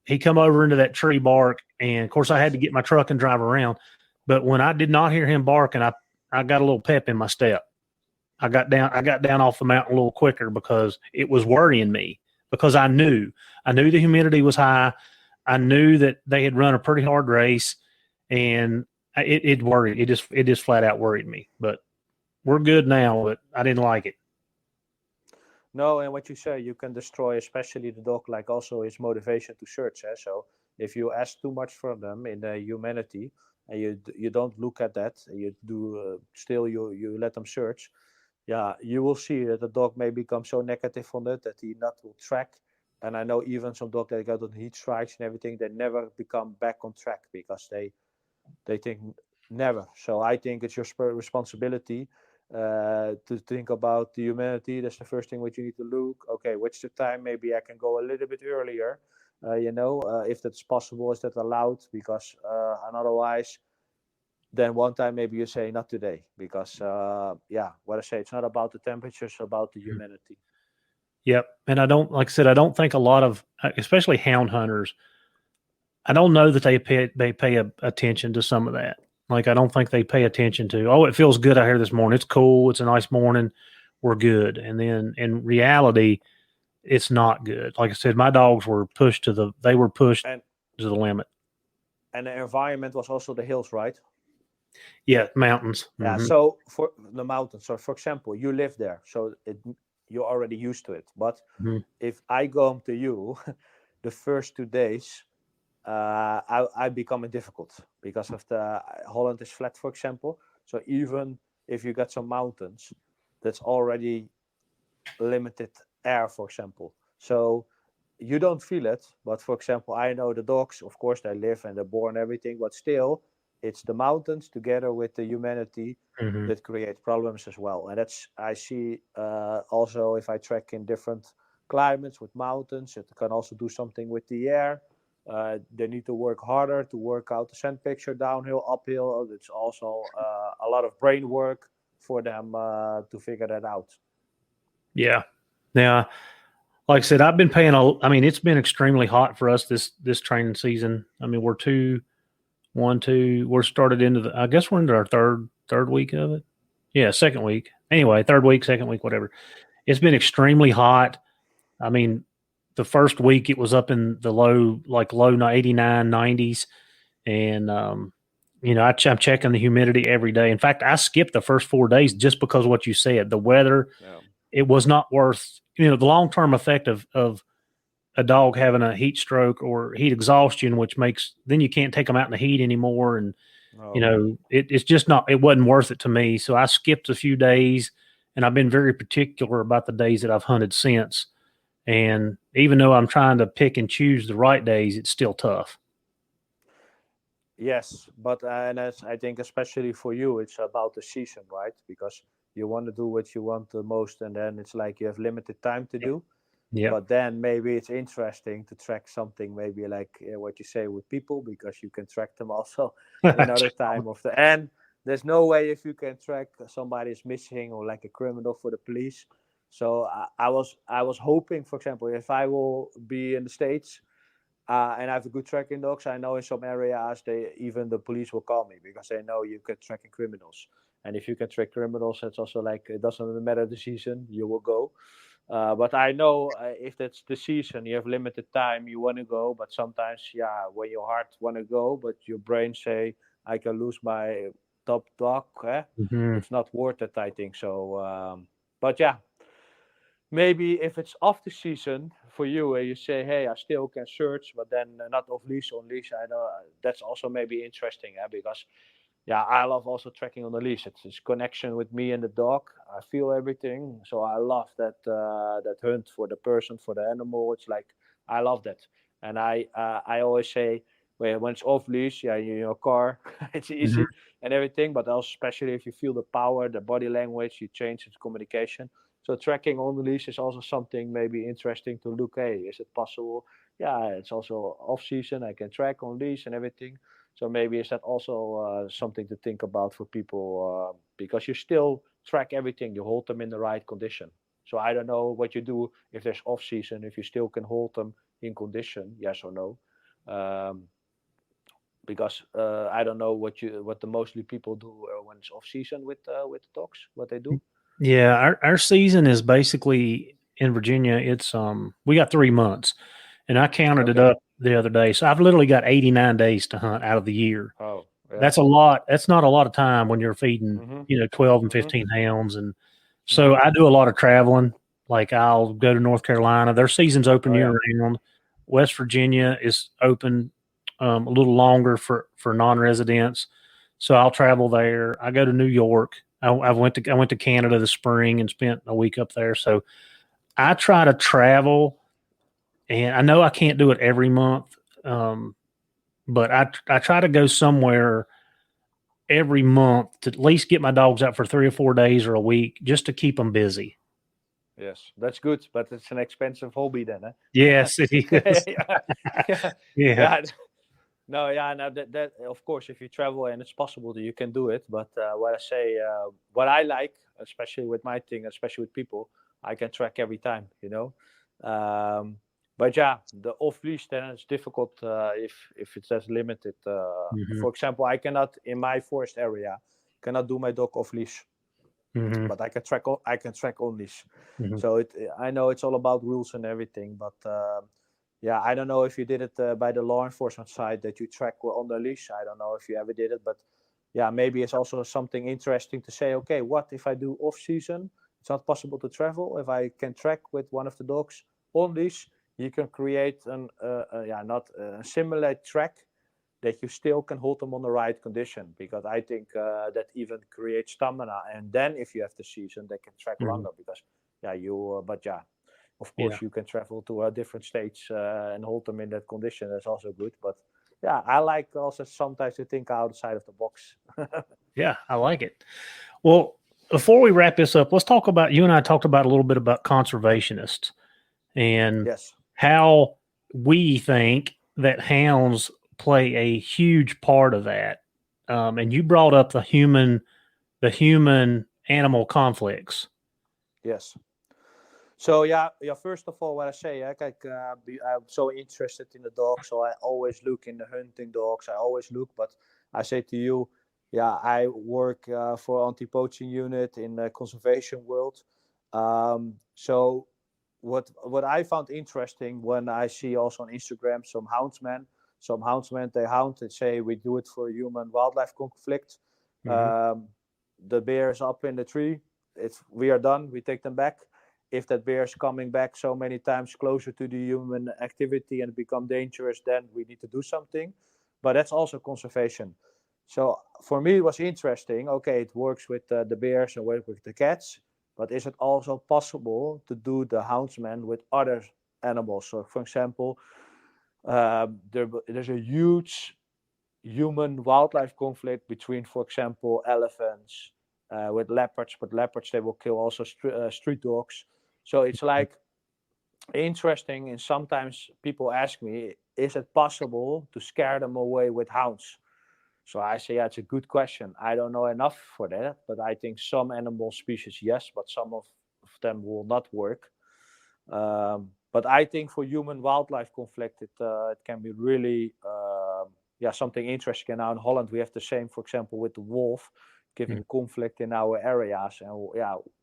He come over into that tree bark, and of course I had to get my truck and drive around. But when I did not hear him barking, I got a little pep in my step. I got down off the mountain a little quicker because it was worrying me, because I knew the humidity was high. I knew that they had run a pretty hard race, and it worried. It just flat out worried me. But we're good now, but I didn't like it. No, and what you say, you can destroy, especially the dog, like also his motivation to search. So if you ask too much from them in the humanity, and you don't look at that, you do still you let them search. Yeah, you will see that the dog may become so negative on it that he not will track. And I know even some dogs that got on heat strikes and everything, they never become back on track because they think never. So I think it's your responsibility to think about the humanity. That's the first thing what you need to look. Okay, what's the time? Maybe I can go a little bit earlier. If that's possible, is that allowed? Because and otherwise, then one time maybe you say not today, because what I say, it's not about the temperature, it's about the humanity. Yep. And I don't think a lot of, especially hound hunters, I don't know that they pay attention to some of that. Like, I don't think they pay attention to, oh, it feels good out here this morning. It's cool. It's a nice morning. We're good. And then in reality, it's not good. Like I said, my dogs were pushed to the limit. And the environment was also the hills, right? Yeah, mountains. Yeah. Mm-hmm. So for the mountains, so for example, you live there, so you're already used to it. But if I go home to you, the first 2 days, I become difficult because of the Holland is flat, for example. So even if you got some mountains, that's already limited air, for example. So you don't feel it, but for example, I know the dogs, of course, they live and they're born everything, but still, it's the mountains together with the humanity that create problems as well. And that's I see also if I track in different climates with mountains, it can also do something with the air. They need to work harder to work out the scent picture downhill, uphill. It's also a lot of brain work for them to figure that out. Yeah. Now, like I said, I've been paying it's been extremely hot for us this training season. I mean, we're started into I guess we're into our third week of it. Yeah, second week. Anyway, third week, second week, whatever. It's been extremely hot. I mean, the first week it was up in the low 89, 90s. And, I'm checking the humidity every day. In fact, I skipped the first 4 days just because of what you said. The weather, it was not worth, the long-term effect of a dog having a heat stroke or heat exhaustion, which then you can't take them out in the heat anymore. And, it's just it wasn't worth it to me. So I skipped a few days, and I've been very particular about the days that I've hunted since. And even though I'm trying to pick and choose the right days, it's still tough. Yes, but and as I think especially for you, it's about the season, right? Because you want to do what you want the most, and then it's like you have limited time to do. Yeah. But then maybe it's interesting to track something, maybe like what you say with people, because you can track them also another time of the end. There's no way if you can track somebody's missing or like a criminal for the police. So I was hoping, for example, if I will be in the States. And I have a good tracking dogs. I know in some areas even the police will call me because they know you can track criminals. And if you can track criminals, it's also like it doesn't matter the season, you will go. But I know if that's the season, you have limited time, you want to go. But sometimes, when your heart want to go, but your brain say, I can lose my top dog. It's not worth it, I think. So, but yeah. Maybe if it's off the season for you, you say, "Hey, I still can search, but then not off leash, on leash." I know that's also maybe interesting, because, I love also tracking on the leash. It's connection with me and the dog. I feel everything, so I love that that hunt for the person, for the animal. It's like I love that, and I always say, well, when it's off leash, in your car, it's easy and everything, but also especially if you feel the power, the body language, you change its communication. So tracking on the leash is also something maybe interesting to look. Hey, is it possible? Yeah, it's also off season. I can track on leash and everything. So maybe is that also something to think about for people because you still track everything. You hold them in the right condition. So I don't know what you do if there's off season. If you still can hold them in condition, yes or no. Because I don't know what the mostly people do when it's off season with the dogs. What they do. Yeah, our season is basically in Virginia. It's we got 3 months, and I counted it up the other day. So I've literally got 89 days to hunt out of the year. Oh, yeah. That's a lot. That's not a lot of time when you're feeding 12 and 15 hounds, and so I do a lot of traveling. Like I'll go to North Carolina. Their season's open year round. West Virginia is open a little longer for non-residents, so I'll travel there. I go to New York. I went to Canada this spring and spent a week up there. So I try to travel, and I know I can't do it every month, but I try to go somewhere every month to at least get my dogs out for 3 or 4 days or a week just to keep them busy. Yes, that's good, but it's an expensive hobby then, eh? Yes, it is. Yeah. No, that of course, if you travel and it's possible that you can do it. But what I say, what I like, especially with my thing, especially with people, I can track every time. But yeah, the off leash then it's difficult if it says limited. For example, I cannot in my forest area cannot do my dog off leash, but I can track on leash. So I know it's all about rules and everything, but yeah, I don't know if you did it by the law enforcement side that you track on the leash. I don't know if you ever did it, but yeah, maybe it's also something interesting to say. Okay, what if I do off season? It's not possible to travel. If I can track with one of the dogs on leash, you can create a simulate track that you still can hold them on the right condition, because I think that even creates stamina. And then if you have the season, they can track longer, because of course you can travel to different states and hold them in that condition. That's also good. But yeah, I like also sometimes to think outside of the box. Yeah, I like it. Well, before we wrap this up, let's talk about, you and I talked about a little bit about conservationists and how we think that hounds play a huge part of that. And you brought up the human animal conflicts. Yes. So yeah. First of all, what I say, I'm so interested in the dog, so I always look in the hunting dogs. I always look, but I say to you, yeah, I work for anti-poaching unit in the conservation world. So what I found interesting when I see also on Instagram some houndsmen they hound and say we do it for human wildlife conflict. The bear is up in the tree. We are done. We take them back. If that bear is coming back so many times closer to the human activity and become dangerous, then we need to do something. But that's also conservation. So for me, it was interesting. Okay, it works with the bears and works with the cats, but is it also possible to do the houndsman with other animals? So, for example, there's a huge human-wildlife conflict between, for example, elephants with leopards, but leopards, they will kill also street dogs. So it's like interesting, and sometimes people ask me, is it possible to scare them away with hounds? So I say, yeah, it's a good question. I don't know enough for that, but I think some animal species, yes, but some of them will not work. But I think for human-wildlife conflict, it can be really, something interesting. Now in Holland, we have the same, for example, with the wolf, giving conflict in our areas, and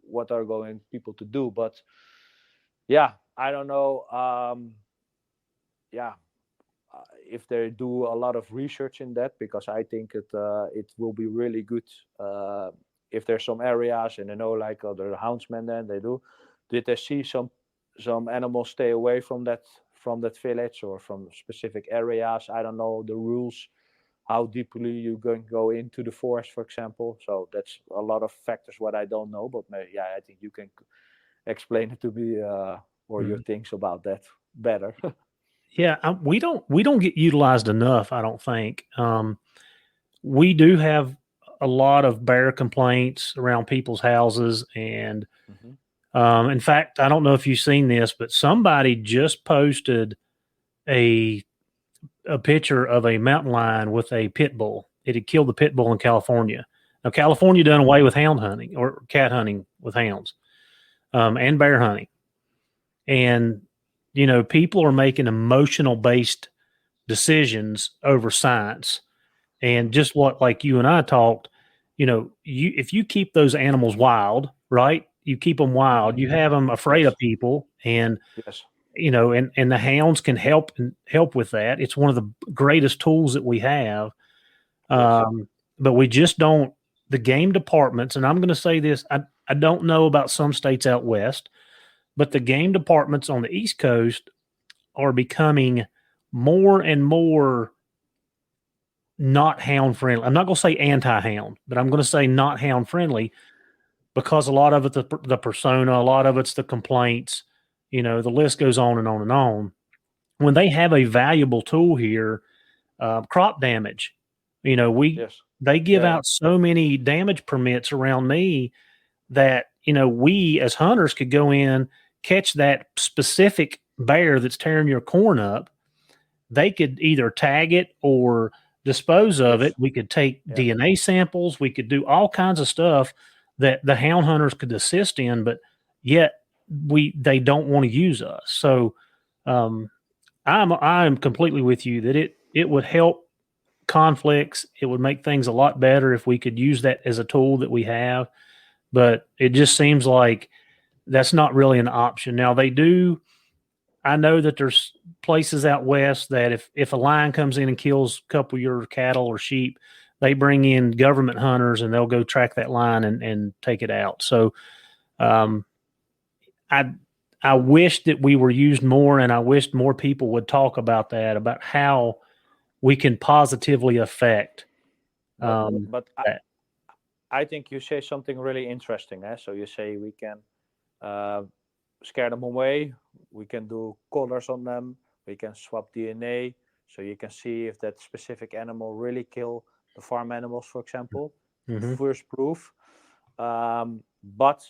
what are going people to do? But yeah, I don't know. If they do a lot of research in that, because I think it will be really good if there's some areas, and like other houndsmen, then did they see some animals stay away from that village or from specific areas? I don't know the rules, how deeply you going to go into the forest, for example. So that's a lot of factors what I don't know, but I think you can explain it to me or your things about that better. Yeah, we don't get utilized enough, I don't think. We do have a lot of bear complaints around people's houses, and in fact, I don't know if you've seen this, but somebody just posted a picture of a mountain lion with a pit bull. It had killed the pit bull in California. Now, California done away with hound hunting or cat hunting with hounds, and bear hunting, and people are making emotional based decisions over science. And just like you and I talked, if you keep those animals wild, right? You keep them wild, you have them afraid of people, and and the hounds can help with that. It's one of the greatest tools that we have. But we just don't, the game departments, and I'm going to say this, I don't know about some states out west, but the game departments on the East Coast are becoming more and more not hound friendly. I'm not going to say anti-hound, but I'm going to say not hound friendly, because a lot of it, the persona, a lot of it's the complaints, the list goes on and on and on. When they have a valuable tool here, crop damage, they give out so many damage permits around me that, we as hunters could go in, catch that specific bear that's tearing your corn up. They could either tag it or dispose of it. We could take DNA samples. We could do all kinds of stuff that the hound hunters could assist in, but yet they don't want to use us. So I'm completely with you that it would help conflicts. It would make things a lot better if we could use that as a tool that we have. But it just seems like that's not really an option. Now they do. I know that there's places out west that if a lion comes in and kills a couple of your cattle or sheep, they bring in government hunters and they'll go track that lion and take it out. So um, I I wish that we were used more, and I wished more people would talk about that, about how we can positively affect But that. I think you say something really interesting. Eh? So you say we can uh, scare them away. We can do colors on them. We can swap DNA, so you can see if that specific animal really kill the farm animals, for example. Mm-hmm. First proof. But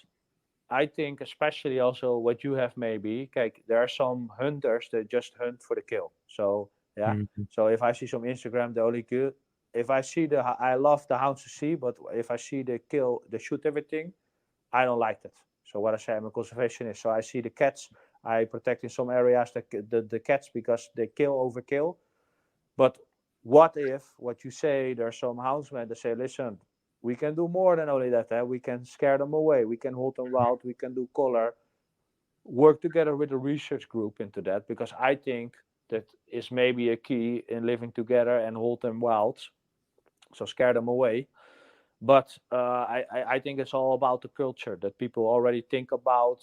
I think especially also what you have maybe, like there are some hunters that just hunt for the kill. So yeah. Mm-hmm. So if I see some Instagram, the only kill. If I see I love the hounds to see, but if I see the kill, they shoot everything, I don't like that. So what I say, I'm a conservationist. So I see the cats. I protect in some areas the cats because they kill overkill. But what if what you say? There's some houndsmen that say, listen, we can do more than only that. We can scare them away. We can hold them wild. We can do color. Work together with a research group into that because I think that is maybe a key in living together and hold them wild. So scare them away. But I think it's all about the culture that people already think about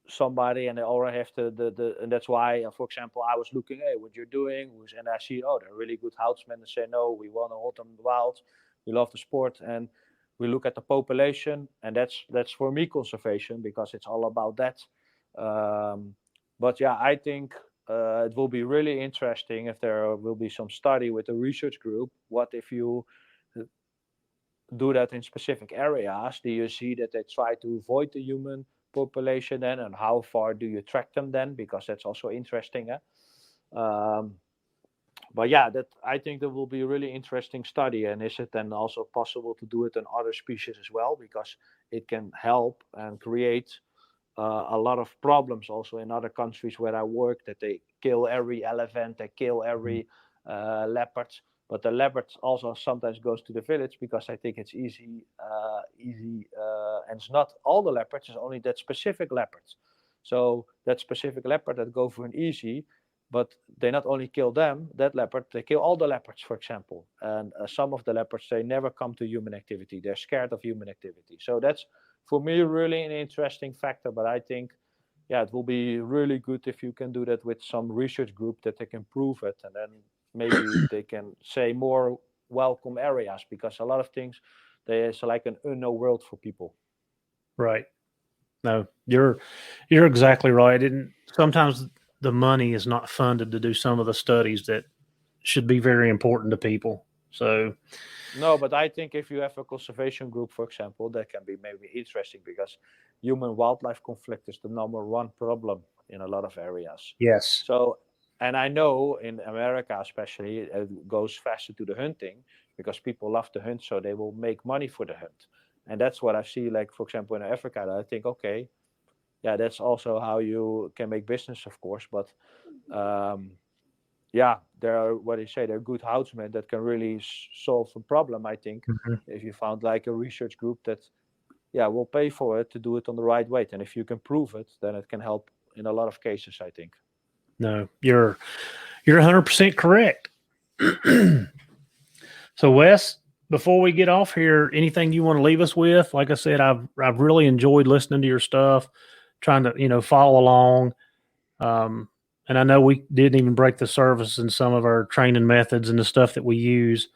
somebody and they already have and that's why, for example, I was looking, hey, what you're doing, and I see, oh, they're really good houndsmen and say, no, we want to hold them wild. We love the sport. And we look at the population, and that's for me conservation because it's all about that. But yeah, I think it will be really interesting if there will be some study with a research group. What if you do that in specific areas? Do you see that they try to avoid the human population then, and how far do you track them then? Because that's also interesting. But yeah, that I think that will be a really interesting study. And is it then also possible to do it on other species as well? Because it can help and create a lot of problems also in other countries where I work, that they kill every elephant, they kill every leopard. But the leopard also sometimes goes to the village because I think it's easy, and it's not all the leopards, it's only that specific leopards. So that specific leopard that go for an easy, but they not only kill them, that leopard, they kill all the leopards, for example. And some of the leopards, they never come to human activity. They're scared of human activity. So that's, for me, really an interesting factor. But I think, yeah, it will be really good if you can do that with some research group that they can prove it, and then maybe they can say more welcome areas, because a lot of things, there's like an unknown world for people. Right. No, you're exactly right. And sometimes the money is not funded to do some of the studies that should be very important to people. So No, but I think if you have a conservation group, for example, that can be maybe interesting, because human wildlife conflict is the number one problem in a lot of areas. yes. So, and I know in America especially, it goes faster to the hunting because people love to hunt, so they will make money for the hunt. And that's what I see, like, for example, in Africa, I think, okay, yeah, that's also how you can make business, of course. But um, yeah, there are, what do you say, there are good houndsmen that can really solve a problem, I think, Mhm. if you found like a research group that, yeah, will pay for it to do it on the right way. And if you can prove it, then it can help in a lot of cases, I think. No, you're 100% correct. So Wes, before we get off here, anything you want to leave us with? Like I said, I've really enjoyed listening to your stuff, trying to follow along. Um, and I know we didn't even break the surface in some of our training methods and the stuff that we use.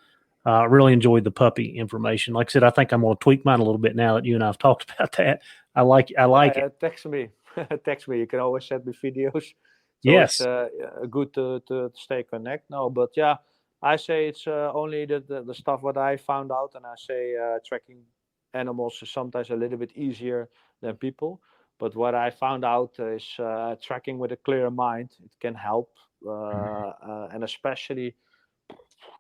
I really enjoyed the puppy information. Like I said, I think I'm going to tweak mine a little bit now that you and I have talked about that. I like it. Text me. Text me. You can always send me videos. It's always Yes. good to stay connect. No, but yeah, I say it's only the stuff what I found out, and I say tracking animals is sometimes a little bit easier than people. But what I found out is tracking with a clear mind. It can help, and especially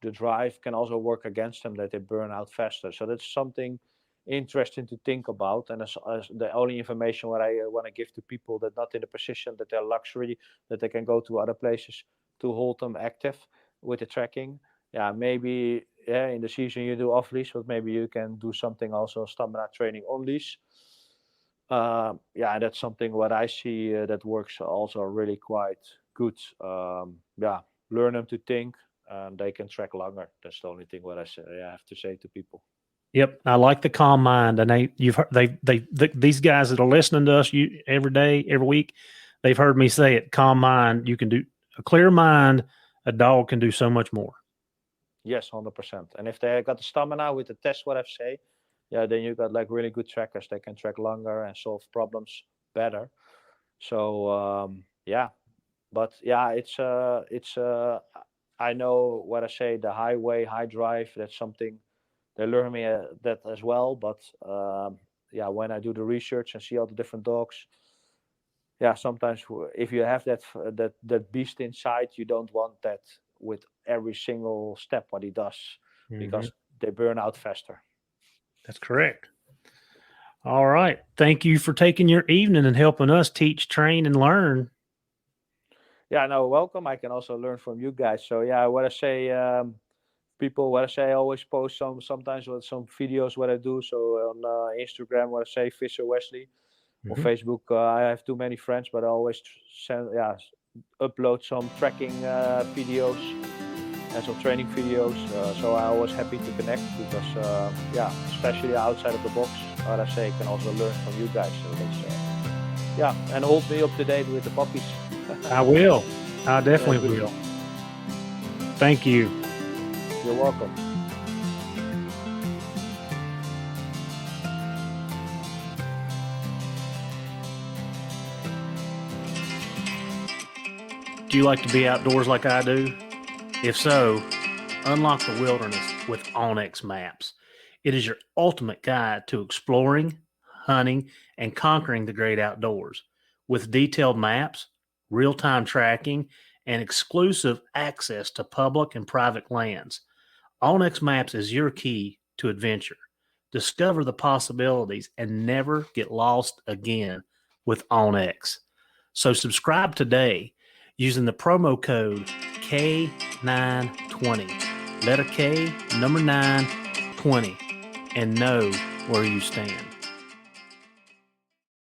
the drive can also work against them, that they burn out faster. So that's something. interesting to think about. And as the only information what I want to give to people that not in a position that they're luxury, that they can go to other places to hold them active with the tracking. Yeah, maybe in the season you do off leash, but maybe you can do something also stamina training on leash. That's something what I see that works also really quite good. Learn them to think, and they can track longer. That's the only thing what I have to say to people. Yep, I like the calm mind, and these guys that are listening to us every day, every week, they've heard me say it. Calm mind, you can do a clear mind. A dog can do so much more. Yes, 100%. And if they got the stamina with the test, what I've say, then you got like really good trackers. They can track longer and solve problems better. So it's I know what I say. The highway, high drive. That's something they learn me that as well. But when I do the research and see all the different dogs, sometimes if you have that beast inside, you don't want that with every single step what he does, because they burn out faster. That's correct. All right. Thank you for taking your evening and helping us teach, train, and learn. Yeah, no, welcome. I can also learn from you guys. So what I say, people, what I say, I always post sometimes with some videos what I do. So on Instagram, what I say, Visscher Wesley. On Facebook, I have too many friends, but I always upload some tracking videos and some training videos. So I'm always happy to connect, because especially outside of the box, what I say, can also learn from you guys. So that's and hold me up to date with the puppies. I will. I definitely will. Thank you. You're welcome. Do you like to be outdoors like I do? If so, unlock the wilderness with onX Maps. It is your ultimate guide to exploring, hunting, and conquering the great outdoors. With detailed maps, real-time tracking, and exclusive access to public and private lands, onX Maps is your key to adventure. Discover the possibilities and never get lost again with onX. So subscribe today using the promo code K920, letter K, number 9, 20, and know where you stand.